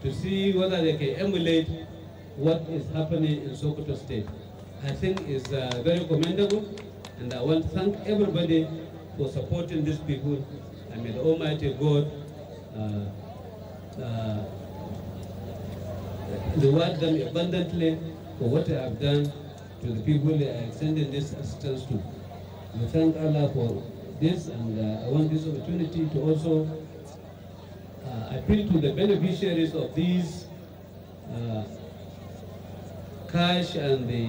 to see whether they can emulate what is happening in Sokoto State. I think is very commendable, and I want to thank everybody for supporting these people, and may the Almighty God reward them abundantly for what they have done to the people they are extending this assistance to. We thank Allah for this, and I want this opportunity to also appeal to the beneficiaries of these cash and the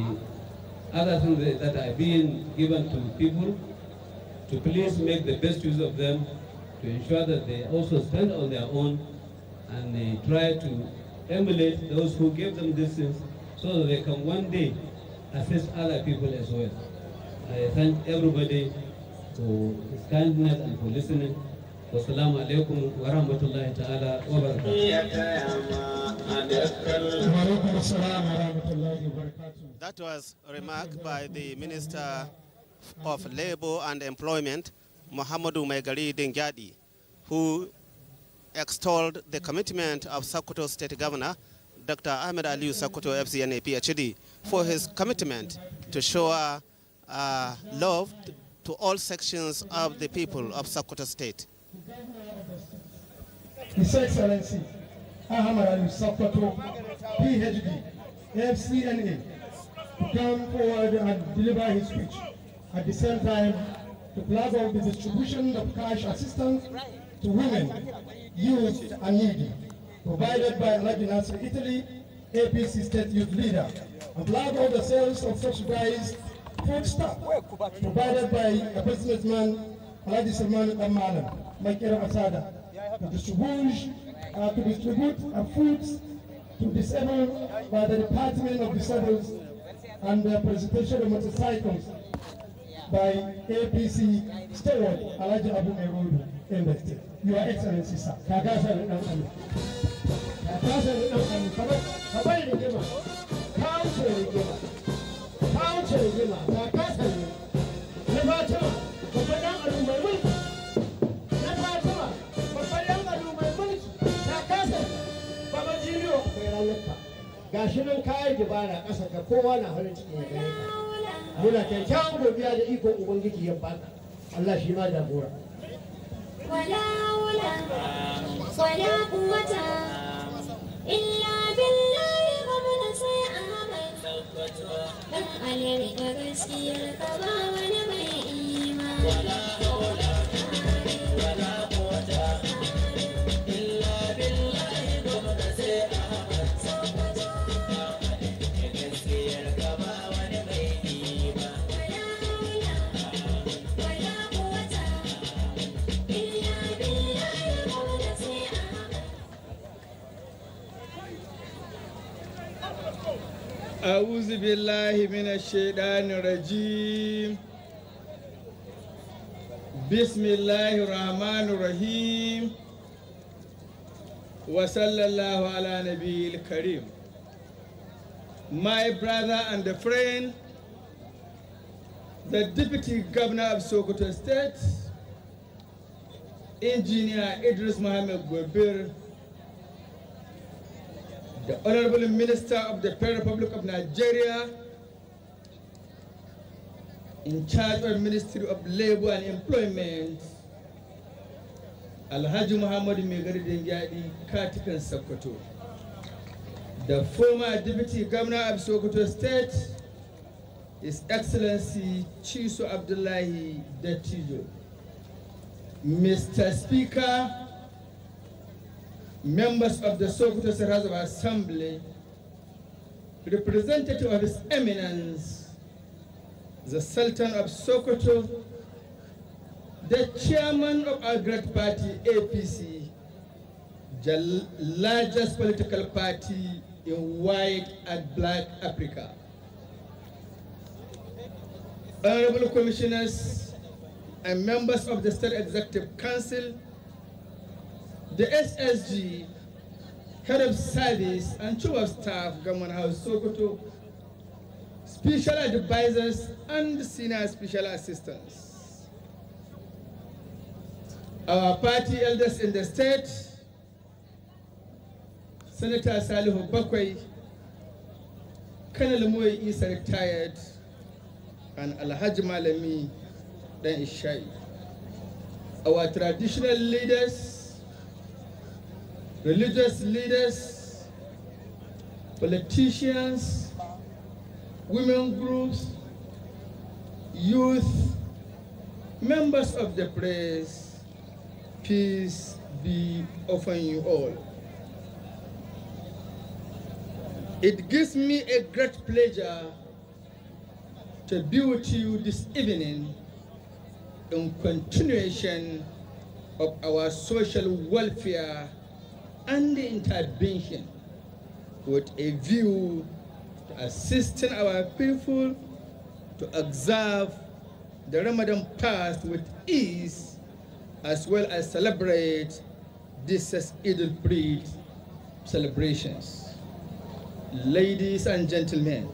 other things that are being given to people, to please make the best use of them, to ensure that they also stand on their own and they try to emulate those who gave them these things so that they can one day assist other people as well. I thank everybody for his kindness and for listening. Wassalamu alaikum wa rahmatullahi ta'ala wa barakatuh. That was a remark by the Minister of Labor and Employment, Muhammadu Maigari Dingyadi, who extolled the commitment of Sokoto State Governor, Dr. Ahmed Aliyu Sokoto FCNA PhD, for his commitment to show love to all sections of the people of Sokoto State. His Excellency Ahmed Aliyu Sokoto PhD FCNA to come forward and deliver his speech. At the same time, to flag off the distribution of cash assistance to women, youth and needy, provided by Alhaji Nasir Italy, APC State Youth Leader, and flag off the sales of subsidized food stuff provided by a businessman, Alhaji Salman Amalan, Maikira Asada, to distribute foods to disabled by the Department of Disabled and the presentation of motorcycles by APC Steward Alhaji Abu Merudu in the state. Your Excellency, sir. gashi nan kayan dibara ƙasa ka kowa na farin ciki ya gare ka muna kyakkyawan godiya da ikon ubangiji ya baka Allah shi ma jagora wala quwwata illa billahi gwamna sai Ahmad dan alheri da gaskiyar ka ba wani mai imani أعوذ بالله من الشيطان الرجيم بسم الله الرحمن الرحيم wa sallallahu ala nabiyil karim. My brother and friend, the Deputy Governor of Sokoto State, Engineer Idris Mohammed Gobir, the Honorable Minister of the Federal Republic of Nigeria, in charge of the Ministry of Labor and Employment, Alhaji Muhammad Megari Dengyadi Katikan Sokoto, the former Deputy Governor of Sokoto State, His Excellency Chiso Abdullahi Dattijo, Mr. Speaker, members of the Sokoto State House of Assembly, representative of His Eminence, the Sultan of Sokoto, the chairman of our great party, APC, the largest political party in white and black Africa. Honorable commissioners and members of the State Executive Council, the SSG, Head of Service and Chief of Staff, Government House Sokoto, Special Advisors and Senior Special Assistants. Our party elders in the state, Senator Salihu Bakwai, Colonel Moy Isa retired, and Alhaji Malami Dan Ishai. Our traditional leaders, religious leaders, politicians, women groups, youth, members of the press, peace be upon you all. It gives me a great pleasure to be with you this evening in continuation of our social welfare and intervention with a view to assisting our people to observe the Ramadan fast with ease, as well as celebrate this Eid al-Fitr celebrations. Ladies and gentlemen,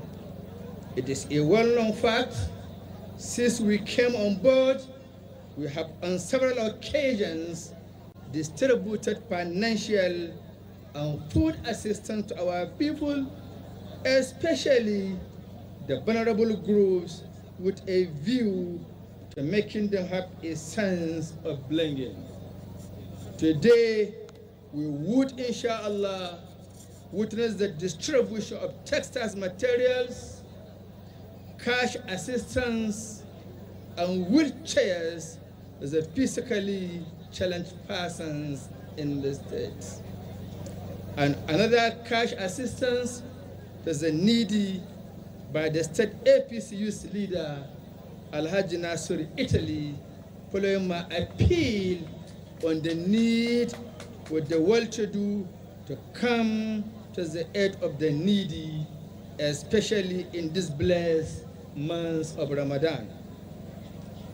it is a well-known fact, since we came on board, we have on several occasions distributed financial and food assistance to our people, especially the vulnerable groups, with a view to making them have a sense of belonging. Today, we would, inshallah, witness the distribution of textiles materials, cash assistance, and wheelchairs to the physically challenged persons in the state. And another cash assistance to the needy by the state APC youth leader, Alhaji Nasir Italy, following my appeal on the need for the well-to-do to come to the aid of the needy, especially in this blessed month of Ramadan.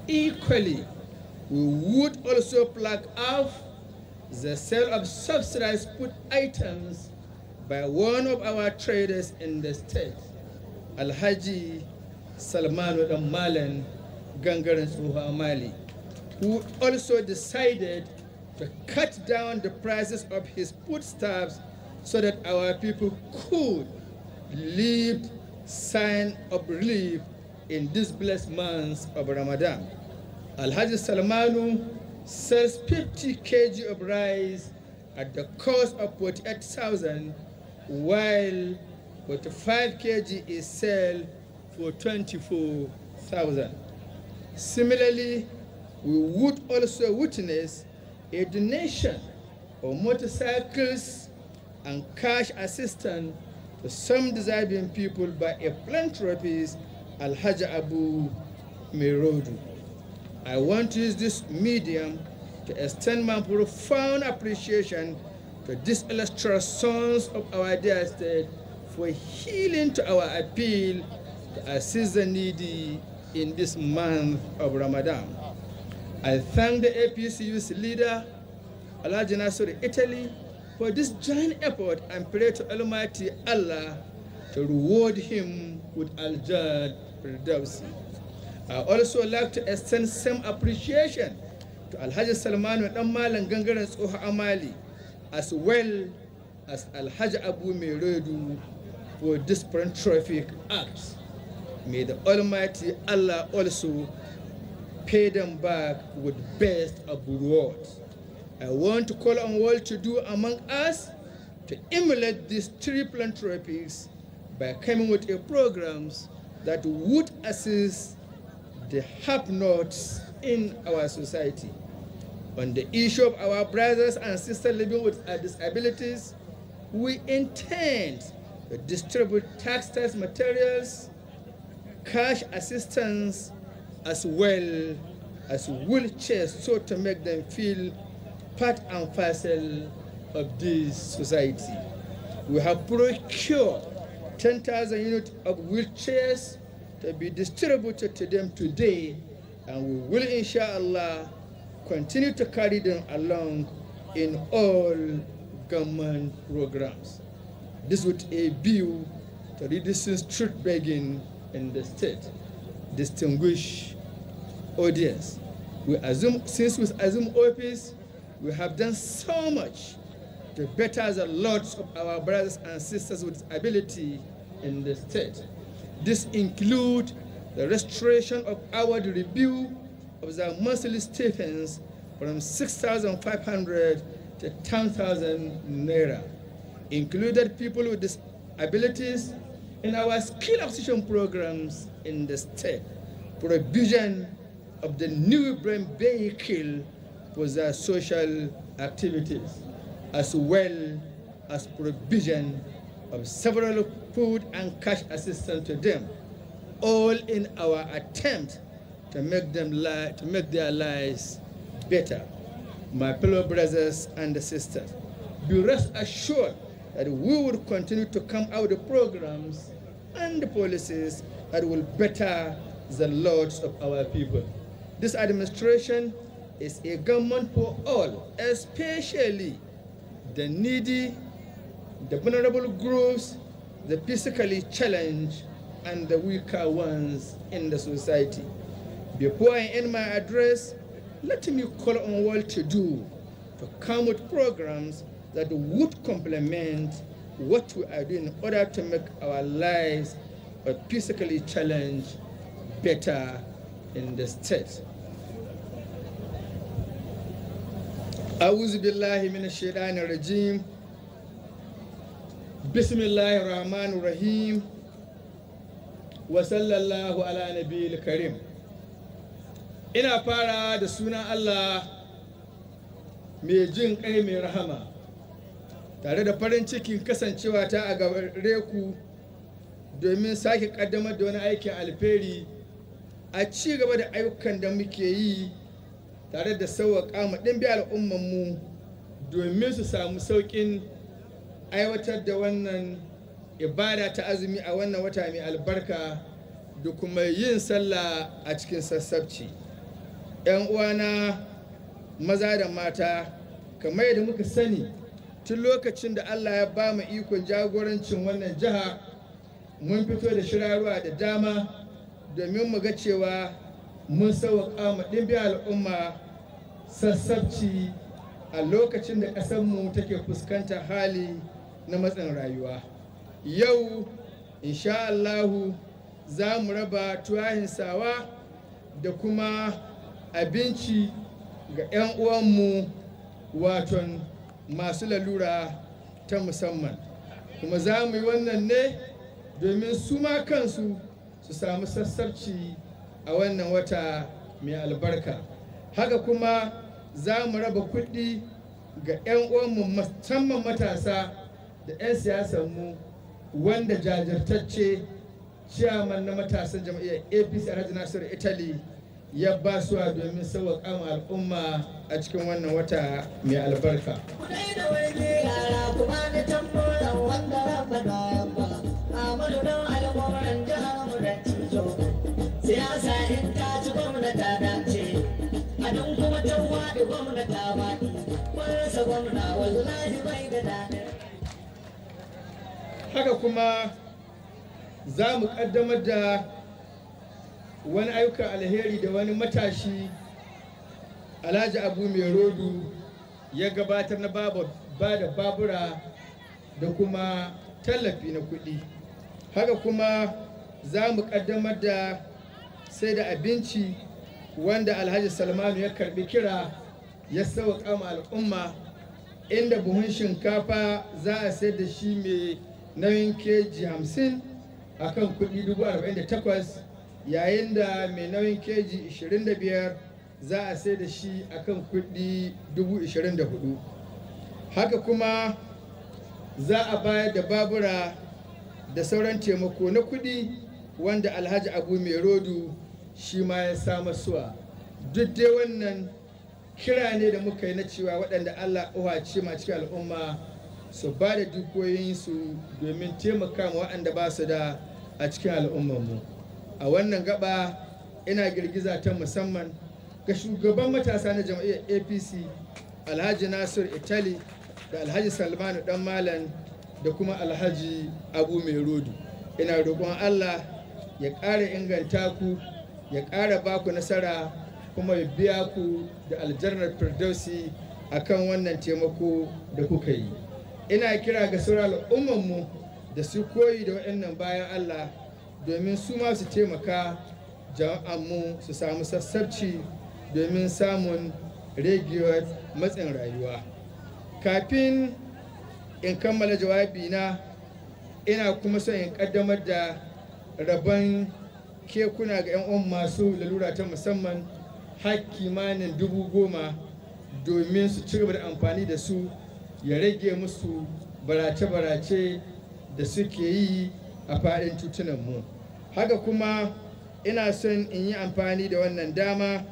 Equally, we would also flag off the sale of subsidized food items by one of our traders in the state, Alhaji Salmanu Damalan Gangaren Suhamali, who also decided to cut down the prices of his foodstuffs so that our people could live sign of relief in this blessed month of Ramadan. Alhaji Salmanu sells 50 kg of rice at the cost of 48,000, while 45 kg is sold for 24,000. Similarly, we would also witness a donation of motorcycles and cash assistance to some deserving people by a philanthropist, Alhaji Abu Merodu. I want to use this medium to extend my profound appreciation to these illustrious sons of our dear state for healing to our appeal to assist the needy in this month of Ramadan. I thank the APC youth leader, Alhaji Nasir Italy, for this joint effort and pray to Almighty Allah to reward him with Al-Jad Firdausi. I also like to extend some appreciation to Alhaji Salmanu Dan Malam Gangaren Tsoho Amali, as well as Alhaji Abu Meredu for this philanthropic act. May the Almighty Allah also pay them back with best of rewards. I want to call on all to do among us to emulate these three philanthropies by coming with a programs that would assist the have-nots in our society. On the issue of our brothers and sisters living with disabilities, we intend to distribute textiles materials, cash assistance, as well as wheelchairs, so to make them feel part and parcel of this society. We have procured 10,000 units of wheelchairs to be distributed to them today, and we will, inshallah, continue to carry them along in all government programs. This with a view to reducing street begging in the state. Distinguished audience, since we assumed office, we have done so much to better the lots of our brothers and sisters with disability in the state. This includes the restoration of our review of the monthly stipends from 6,500 to 10,000 naira, included people with disabilities in our skill acquisition programs in the state, provision of the new brain vehicle for their social activities, as well as provision of several food and cash assistance to them, all in our attempt to make their lives better. My fellow brothers and sisters, be rest assured that we will continue to come out with programs and the policies that will better the lives of our people. This administration is a government for all, especially the needy, the vulnerable groups, the physically challenged, and the weaker ones in the society. Before I end my address, let me call on all to come with programs that would complement what we are doing in order to make our lives of physically challenged better in the state. A'udhu billahi minash shaitanir rajim. Bismillahir rahmanir rahim. Wa sallallahu ala nabiyil karim. Ina fara da sunan Allah mai jin kai mai rahama, tare da farin cikin kasancewa ta a gare ku domin sake kaddamar da wani aikin alheri a ci gaba da ayyukan da muke yi tare da sauwaƙa ma ɗimbin al'ummanmu domin su samu sauƙin aiwatar da wannan ibada ta azumi a wannan wata mai albarka da kuma yin sallah a cikin sassabci. 'Yan uwana maza da mata, kamar yadda muka sani tun lokacin da Allah ya ba mu ikon jagorancin wannan jiha, mun fito da shirarwa da dama domin mu ga cewa mun sauwaƙa ma ɗimbin al'umma sassabci a lokacin da ƙasarmu take fuskantar hali na matsin rayuwa. Yau insha Allahu za mu raba tuwahin sawa da kuma abinci ga 'yan uwanmu waton masu lalura ta musamman, kuma za mu yi wannan ne domin su ma kansu su samu sassabci a wannan wata mai albarka. Haka kuma za mu raba kuɗi ga 'yan uwanmu musamman matasa da 'yan siyasarmu wanda jajirtacce ciyaman na matasan jam'iyyar APC Alhaji Nasiru Italy ya ba su domin sauwaƙa ma al'umma a cikin wannan wata mai albarka. Siyasa in ta ci gwamnati ta dace, a don kuma ta waɗi gwamnati ta waɗi, wani gwamna wallahi bai da haka kuma za mu ƙaddamar da wani ayyukan alheri da wani matashi Alhaji Abu Mai Rodu ya gabatar na ba da babura da kuma tallafi na kuɗi. Haka kuma za mu ƙaddamar da sai da abinci wanda Alhaji Salmanu ya karɓi kira ya sauƙa ma al'umma, inda buhun shinkafa za a sai da shi mai nauyin keji 50 a kan kuɗi 48,000, yayin da mai nauyin keji 25 za a sai da shi a kan kuɗi 24,000. Haka kuma za a bayar da babura da sauran taimako na kuɗi wanda Alhaji Abu Mai Rodu shi ma ya samu suwa. Duk dai wannan kira ne da muka yi na cewa waɗanda Allah uwace ma cikin al'umma su ba da dukiyoyinsu domin taimaka ma waɗanda ba su da a cikin al'ummarmu. A wannan gaba ina girgiza ta musamman ga shugaban matasa na jam'iyyar APC Alhaji Nasir Itali da Alhaji Salmanu Dan Malam da kuma Alhaji Abu Mai Rodu. Ina roƙon Allah ya ƙara inganta ku, ya ƙara ba ku nasara, kuma ya biya ku da aljannar firdausi akan wannan taimako da kuka yi. Ina kira ga sauran al'ummanmu da su koyi da waɗannan bayan Allah domin su ma su taimaka jama'anmu su samu sassabci domin samun ragewar matsin rayuwa. Kafin in kammala jawabina, ina kuma son in ƙaddamar da rabon kekuna ga 'yan uwan masu lalura ta musamman har kimanin 10,000 domin su ci gaba da amfani da su, ya rage musu barace-barace da suke yi a faɗin tutunanmu. Haka kuma ina son in yi amfani da wannan dama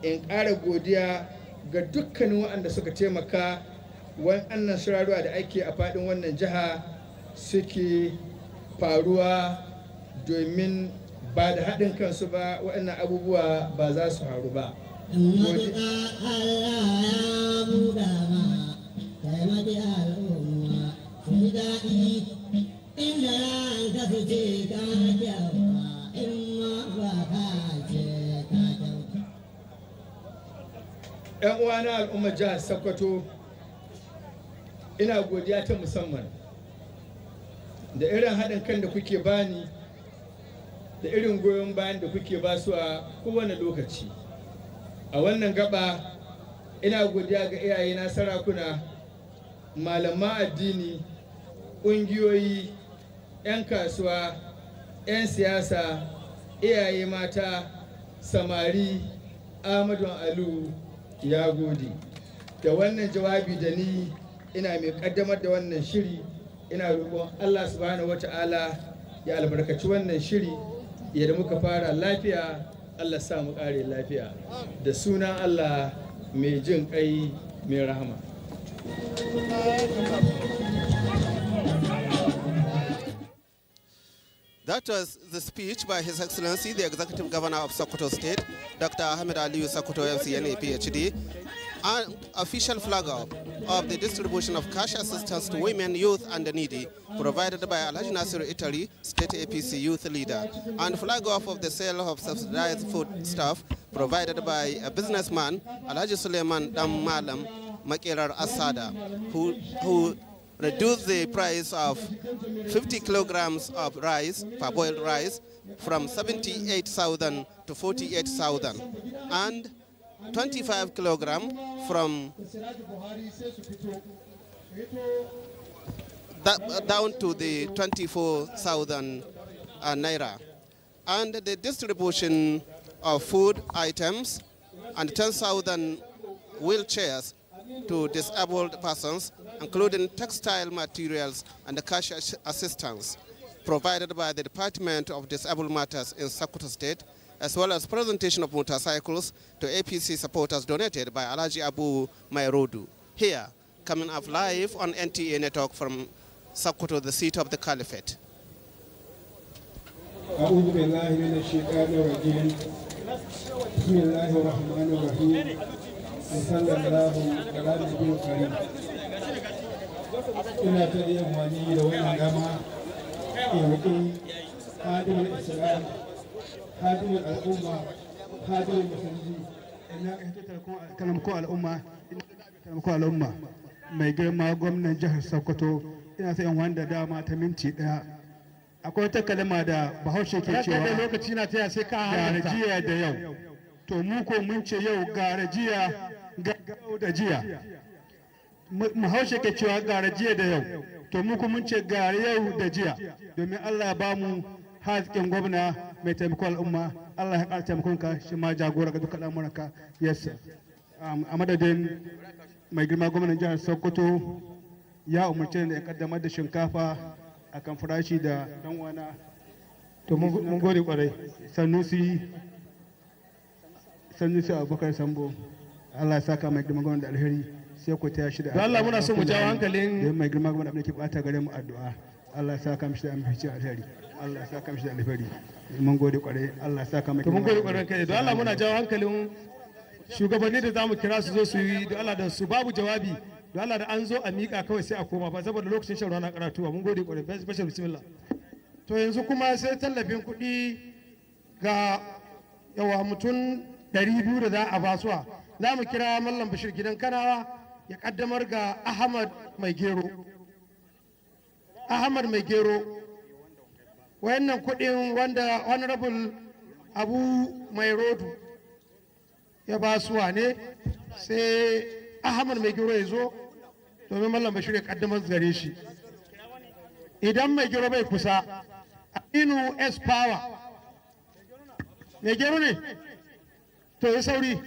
in ƙara godiya ga dukkanin waɗanda suka taimaka wannan shirarwa da ake a faɗin wannan jiha suke faruwa, domin ba da haɗin kansu ba waɗannan abubuwa ba za su faru ba. ‘Yan uwana al'ummar jihar Sokoto, ina godiya ta musamman da irin haɗin kan da kuke bani da irin goyon bayan da kuke ba su a kowane lokaci. A wannan gaba ina godiya ga iyayena sarakuna, malaman addini, ƙungiyoyi, 'yan kasuwa, 'yan siyasa, iyaye mata, samari. Ahmadu Alu ya gode da wannan jawabi da ni ina mai kaddamar da wannan shiri. Ina roƙon Allah subhanahu wata'ala ya albarkaci wannan shiri yadda muka fara lafiya, Allah sa mu ƙare lafiya, da sunan Allah mai jin ƙai mai rahama. That was the speech by His Excellency, the Executive Governor of Sokoto State, Dr. Ahmed Aliyu Sokoto FCNA PhD, an official flag up of the distribution of cash assistance to women, youth, and the needy, provided by Alhaji Nasir Itari, State APC Youth Leader, and flag off of the sale of subsidized food stuff provided by a businessman, Alhaji Suleiman Dan Malam Makerar Asada, who reduced the price of 50 kilograms of rice, parboiled rice, from 78,000 to 48,000, and 25 kilograms from down to the 24,000 naira, and the distribution of food items and 10,000 wheelchairs to disabled persons, including textile materials and cash assistance provided by the Department of Disabled Matters in Sokoto State, as well as presentation of motorcycles to APC supporters donated by Alhaji Abu Mai Rodu. Here, coming up live on NTA Network from Sokoto, the seat of the Caliphate. أعوذ بالله من الشيطان الرجيم بسم الله الرحمن الرحيم وصلى الله على نبينا الكريم. ina ta iya wani da wannan dama يوكي خادم الإسلام خادم الأمة خادم المسلمين kalamko al'umma mai girma gwamnan jihar Sokoto ina so in wanda dama ta minti daya akwai wata kalma da Bahaushe ke cewa lokaci na taya sai ka gara jiya da yau to mu ko mun ce yau gara jiya ga da jiya Bahaushe ke cewa gara jiya da yau to mu ko mun ce gara yau da jiya domin Allah ya ba mu hazikin gwamna mai taimakon al'umma Allah ya ƙara taimakonka shi ma jagora ga dukkan al'amuranka yes a madadin mai girma gwamnan jihar Sokoto ya umarci da ya kaddamar da shinkafa a kan farashi da dan wana to mun gode kwarai Sanusi Abubakar Sambo Allah ya saka mai girma gwamnan da alheri sai ku taya shi da Allah muna so mu jawo hankalin mai girma gwamnan da ke bata gare mu addu'a Allah ya saka mishi da amince alheri Allah ya saka mishi da alheri mun gode kwarai Allah ya saka mai to mun gode kwarai kai don Allah muna jawo hankalin shugabanni da zamu kira su zo su yi don Allah da su babu jawabi don Allah da an zo a mika kawai sai a koma ba saboda lokacin shan rana karatuwa mun gode kwarai bashir bismillah to yanzu kuma sai tallafin kuɗi ga yawa mutum 200 da za a basuwa za mu kira mallam bashir gidan kanawa ya kaddamar ga Ahmad Mai Gero wayannan kuɗin wanda honorable Abu Mai Rodu ya ba su ne sai Ahmad Mai Gero ya zo domin mallam Bashir ya kaddamar gare shi idan Mai Gero bai kusa Aminu S Power Mai Gero ne to ya sauri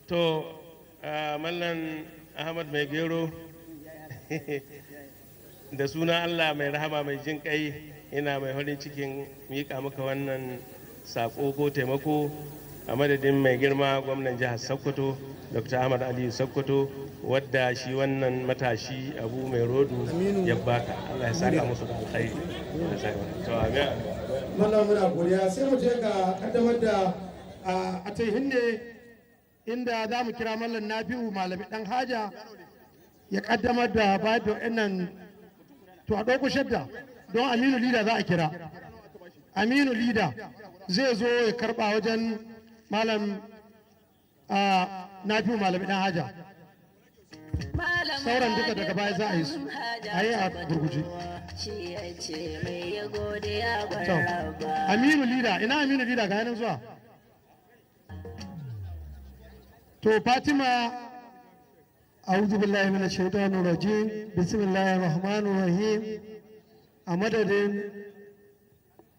to mallan Ahmad Mai Gero da suna Allah mai rahama mai jin kai ina mai farin cikin miƙa maka wannan sako ko taimako a madadin mai girma gwamnan jihar Sokoto Dr. Ahmad Aliyu Sokoto wadda shi wannan matashi Abu Mai Rodu ya baka Allah ya saka musu da alkhairi to amin mallam muna godiya sai mu je ga kaddamar da a taihin ne inda za mu kira mallam Nafi'u malami dan haja ya kaddamar da ba da wannan to a ɗauko shadda don Aminu Lida za a kira Aminu Lida zai zo ya karɓa wajen malam Nafi'u malami dan haja sauran duka daga baya za a yi su a yi a gurguje Aminu Lida ina Aminu Lida ga yanin zuwa to Fatima a'udhu billahi minash shaitanir rajim bismillahir rahmanir rahim a madadin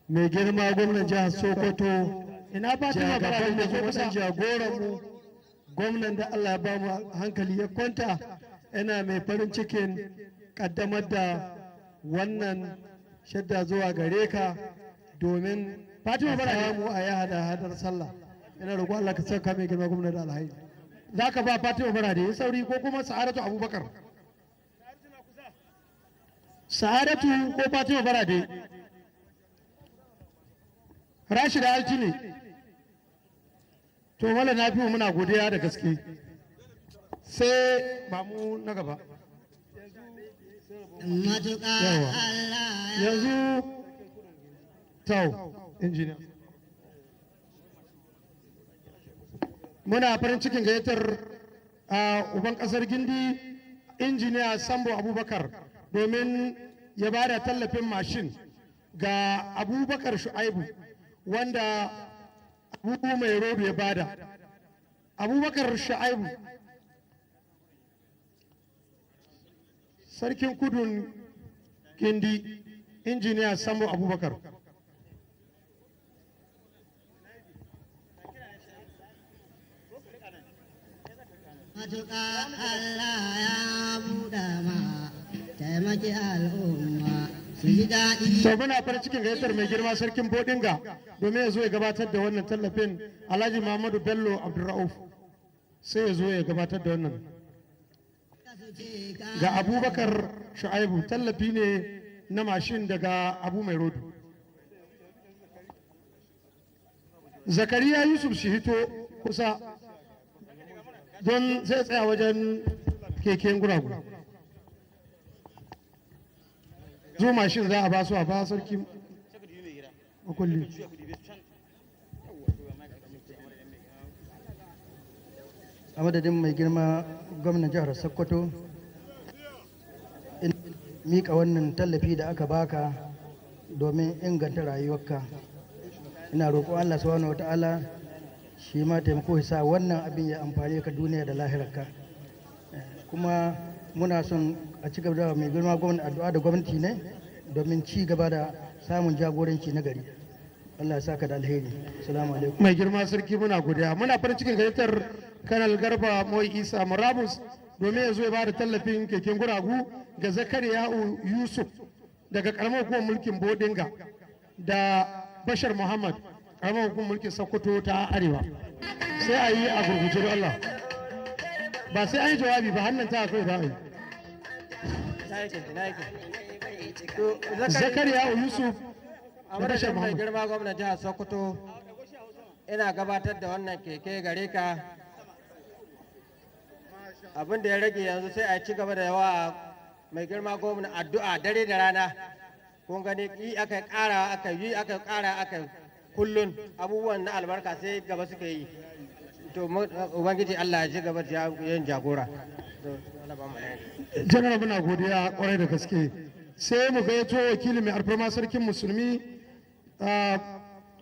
mai girma gwamnan jihar Sokoto ina Fatima gaban da kusa jagoran mu gwamnan da Allah ya ba mu hankali ya kwanta ina mai farin cikin kaddamar da wannan shadda zuwa gare ka domin Fatima bara mu a yi hadar sallah ina roƙo Allah ka saka mai girma gwamnan da alhaji za ka ba Fatima bara da ya sauri ko kuma Sa'adatu Abubakar Sa'adatu ko Fatima bara da Rashida Altine to wala na fi muna godiya da gaske sai ba mu na gaba yanzu tau injiniya muna farin cikin gayyatar uban kasar Gindi injiniya Sambo Abubakar domin ya ba da tallafin mashin ga Abubakar Shu'aibu wanda Abu Mai Rodu ya bada Abubakar Shu'aibu sarkin kudun Gindi injiniya Sambo Abubakar matuƙa Allah ya buɗa ma taimaki al'umma su ji daɗi. To muna farin cikin gayyatar mai girma sarkin Bodinga domin ya zo ya gabatar da wannan tallafin Alhaji Muhammadu Bello Abdulrauf sai ya zo ya gabatar da wannan. Ga Abubakar Shu'aibu tallafi ne na mashin daga Abu Mai Rodu. Zakariya Yusuf Shihito kusa don zai tsaya wajen keken guragu. Zo mashin za a ba su a ba sarki makulli. A madadin mai girma gwamnan jihar Sokoto, in mika wannan tallafi da aka baka domin inganta rayuwarka. Ina roƙon Allah subhanahu wata'ala shi ma taimako ya sa wannan abin ya amfane ka duniya da lahirarka. Kuma muna son a ci gaba da mai girma gwamnati addu'a da gwamnati ne domin ci gaba da samun jagoranci na gari. Allah ya saka da alheri. Assalamu alaikum. Mai girma sarki muna godiya. Muna farin cikin gayyatar Kanal Garba Moi Isa Murabus domin ya zo ya bada tallafin keken guragu ga Zakariya Yusuf daga karamar hukumar mulkin Bodinga da Bashar Muhammad karamar hukumar mulkin Sokoto ta Arewa. Sai a yi a gurguje da Allah. Ba sai an yi jawabi ba, hannun ta akwai ba a yi. Zakariya Yusuf a madadin mai girma gwamnan jihar Sokoto, ina gabatar da wannan keke gare ka. Abin da ya rage yanzu sai a ci gaba da yawa mai girma gwamnan addu'a dare da rana. Kun gani yi aka ƙara aka yi aka ƙara aka kullun abubuwan na albarka sai gaba suke yi. To ubangiji Allah ya ci gaba da yin jagora. Janar muna godiya kwarai da gaske. Sai mu gayyato wakili mai alfarma sarkin musulmi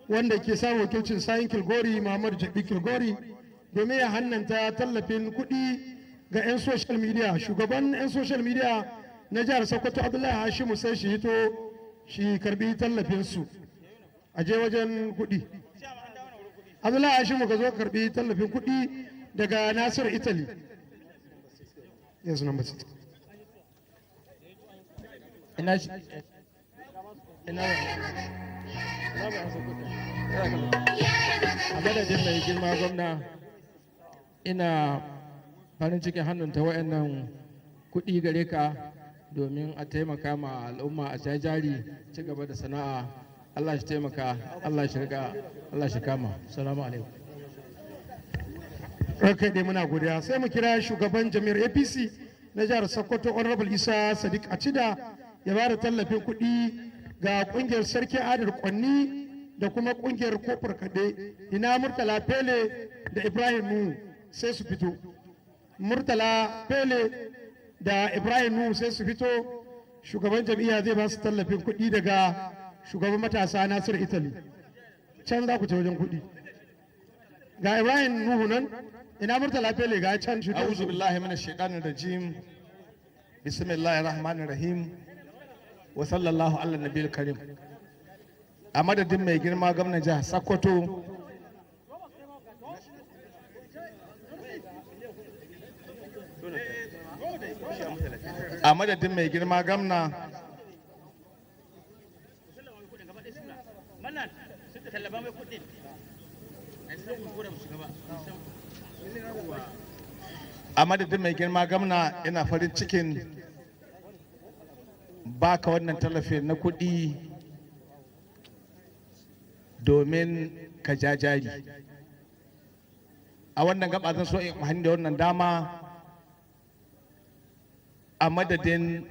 wanda ke samun wakilcin sayin Kilgori Muhammadu Jabi Kilgori domin ya hannanta tallafin kuɗi ga 'yan social media. Shugaban 'yan social media na jihar Sokoto Abdullahi Hashimu sai shi hito shi karbi tallafinsu a je wajen kuɗi. Abdullahi Hashimu ka zo karbi tallafin kuɗi daga Nasir Italy. Yes, number 6. A madadin mai girma gwamna, ina farin cikin hannunta wa'annan kuɗi gare ka domin a taimaka ma al'umma a sai jari ci gaba da sana'a. Allah shi taimaka, Allah shi riga, Allah shi kama. Salamu alaikum. Okay, dai muna godiya. Sai mu kira shugaban jami'ar APC na jihar Sokoto Honorable Isa Sadiq Acida ya ba da tallafin kuɗi ga ƙungiyar Sarki Adar Kwanni da kuma ƙungiyar Kofar Kade. Ina Murtala Pele da Ibrahim Nuhu sai su fito. Murtala Pele da Ibrahim Nuhu sai su fito. Shugaban jami'a zai ba su tallafin kuɗi daga shugaban matasa Nasir Italy. Can za ku ce wajen kuɗi. Ga Ibrahim Nuhu nan, ina Murtala Pele ga can shi. A'udhu billahi minash shaitanir rajim. Bismillahir rahmanir rahim. Wa sallallahu ala nabiyil karim. A madadin mai girma gwamnan jihar Sokoto, a madadin mai girma gwamna ina farin cikin baka wannan tallafi na kuɗi domin ka jajari. A wannan gaba zan so in amfani da wannan dama a madadin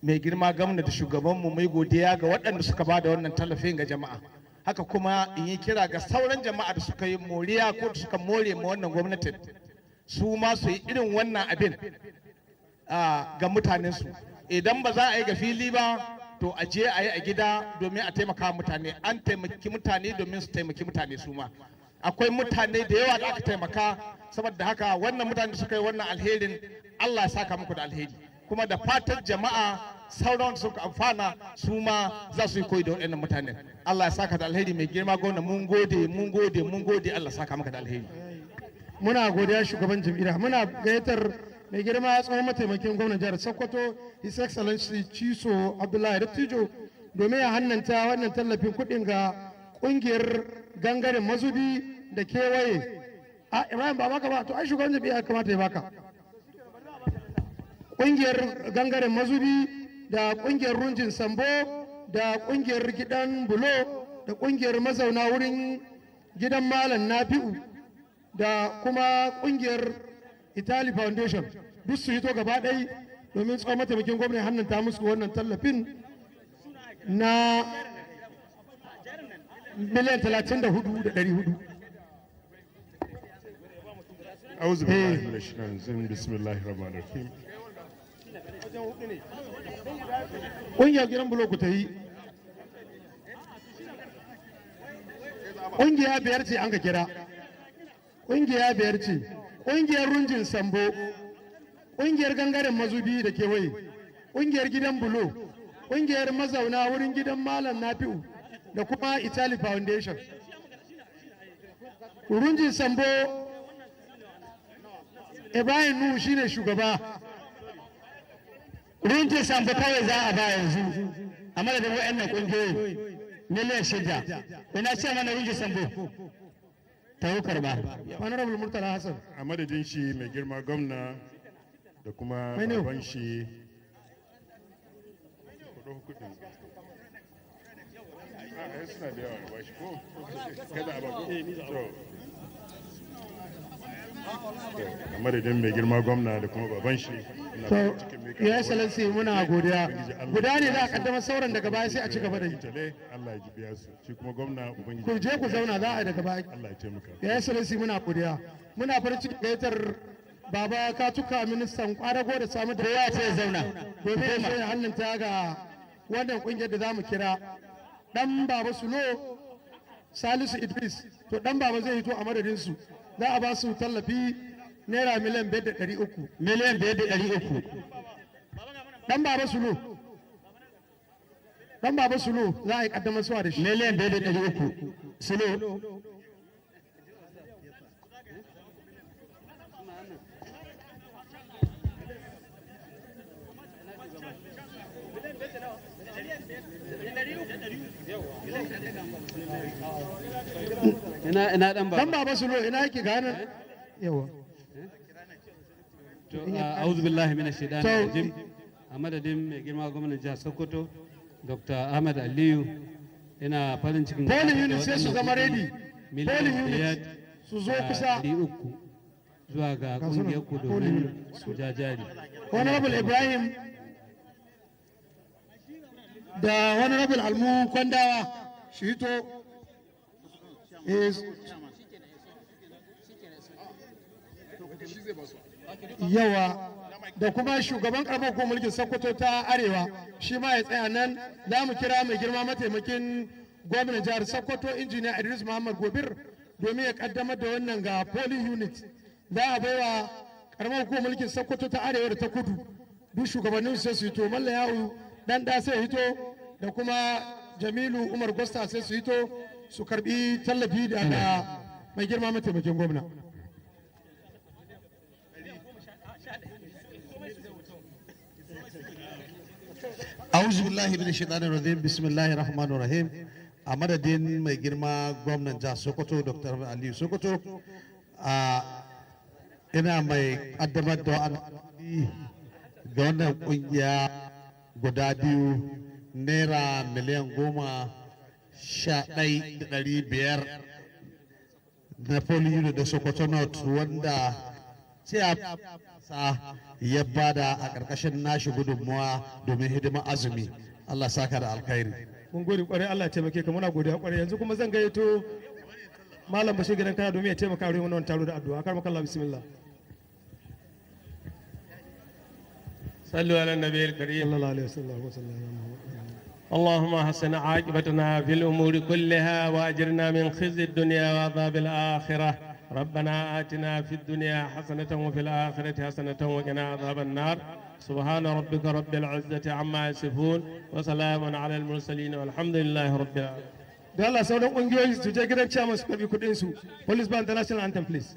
mai girma gwamna da shugabanmu mai godiya ga waɗanda suka ba da wannan tallafin ga jama'a. Haka kuma in yi kira ga sauran jama'a da suka yi moriya ko da suka more ma wannan gwamnatin, su ma su yi irin wannan abin ga mutanensu. Idan ba za a yi ga fili ba, to a je a yi a gida domin a taimaka mutane. An taimaki mutane domin su taimaki mutane su ma. Akwai mutane da yawa da aka taimaka, saboda haka wannan mutane da suka yi wannan alherin Allah ya saka muku da alheri. Kuma da fatan jama'a sauran da suka amfana su ma za su yi koyi da waɗannan mutanen. Allah ya saka da alheri mai girma gwamna, mun gode mun gode mun gode. Allah ya saka maka da alheri. Muna godiya shugaban jam'iyya. Muna gayyatar mai girma tsohon mataimakin gwamnan jihar Sokoto His Excellency Chiso Abdullahi Dattijo domin ya hannanta wannan tallafin kuɗin ga ƙungiyar gangaren mazubi da kewaye. A Ibrahim ba baka ba, to ai shugaban jam'iyya kamata ya baka. Ƙungiyar gangaren mazubi da ƙungiyar runjin sambo da ƙungiyar gidan bulo da ƙungiyar mazauna wurin gidan malam Nafi'u da kuma kungiyar Italy Foundation duk su hito gaba ɗai domin tsawon mataimakin gwamnati hannunta musu wannan tallafin na miliyan 34,400. أعوذ بالله من الشيطان الرجيم بسم الله الرحمن الرحيم. Ƙungiyar gidan buloku ta yi ƙungiya biyar ce an ka kira, ƙungiya biyar ce, ƙungiyar runjin sambo, ƙungiyar gangaren mazubi da kewaye, ƙungiyar gidan bulo, ƙungiyar mazauna wurin gidan malam nafi'u da kuma Italy Foundation. Runjin sambo Ibrahim Nuhu shine shugaba. Runjin sambo kawai za a ba yanzu a madadin waɗannan ƙungiyoyi miliyan 6. Ina ce mana runjin sambo ta hukar ba. Honorable Murtala Hassan. A madadin shi mai girma gwamna da kuma baban shi suna da yawa ba shi ko kada a bako a madadin mai girma gwamna da kuma baban shi. To, ya excellency muna godiya. Guda ne za a kaddamar sauran daga baya sai a ci gaba da yi. Allah ya ji biya su. Shi kuma gwamna ubangiji. Ku je ku zauna za a yi daga baya. Allah ya taimaka. Ya excellency muna godiya. Muna farin ciki gayyatar Baba Katuka ministan kwadago da samu da ya ce zauna. Domin ya hannunta ga wannan kungiyar da za mu kira. Dan Baba Sulo Salisu Idris. To dan Baba zai hito a madadin su. Za a ba su tallafi naira miliyan 5,300. Miliyan 5,300. Dan Baba Sulo. Dan Baba Sulo za a yi kaddamar suwa da shi. Miliyan 5,300. Sulo. ina dan baba Sulo ina yake gane yawa to a'udhu billahi minash shaitanir rajim a madadin mai girma gwamnatin jihar Sokoto Dr. Ahmad Aliyu ina farin cikin polling unit sai su zama ready polling unit su zo kusa zuwa ga kungiyar ku domin su jajari honorable Ibrahim da honorable Almu Kwandawa shi to yawa da kuma shugaban karamar hukumar mulkin Sokoto ta Arewa shi ma ya tsaya nan za mu kira mai girma mataimakin gwamnan jihar Sokoto injiniya Idris Muhammad Gobir domin ya kaddamar da wannan ga polling unit za a baiwa karamar hukumar mulkin Sokoto ta Arewa da ta Kudu duk shugabannin sai su hito Malla Yawu dan da sai hito da kuma Jamilu Umar Gosta sai su hito su karbi tallafi daga mai girma mataimakin gwamna. A'udhu billahi minash shaitanir rajim bismillahir rahmanir rahim a madadin mai girma gwamnan jihar Sokoto Dr. Aliyu Sokoto ina mai kaddamar da ga wannan kungiya guda biyu naira miliyan 11,500 na polio da Sokoto North wanda ya bada a ƙarƙashin nashi gudunmuwa domin hidimar azumi. Allah saka da alkhairi. Mun gode kwarai Allah taimake ka muna godiya kwarai yanzu kuma zan gayyato Malam Bashir gidan kana domin ya taimaka wurin wannan taro da addu'a. Kar maka Allah bismillah. صلوا على النبي الكريم صلى الله عليه وسلم اللهم حسن عاقبتنا في الأمور كلها وأجرنا من خزي الدنيا وعذاب الآخرة ربنا آتنا في الدنيا حسنة وفي الآخرة حسنة وقنا عذاب النار سبحان ربك رب العزة عما يصفون وسلام على المرسلين والحمد لله رب العالمين. Da Allah sauran ƙungiyoyi su je gidan chairman su karbi kuɗin su. Police Band International Anthem please.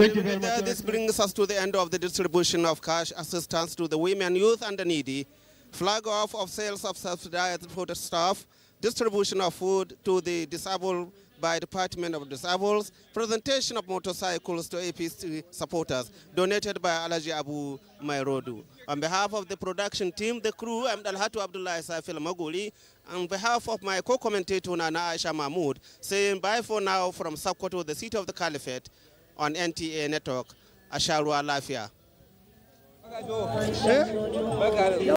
Thank you very much. This brings us to the end of the distribution of cash assistance to the women, youth, and the needy. Flag off of sales of subsidized food stuff, distribution of food to the disabled by Department of Disabled, presentation of motorcycles to APC supporters, donated by Alaji Abu Mairodu. On behalf of the production team, the crew, I'm Dalhatu Abdullah Saifil Maguli. On behalf of my co-commentator Nana Aisha Mahmood, saying bye for now from Sokoto, the seat of the Caliphate, on NTA Network. Asharwa Lafia.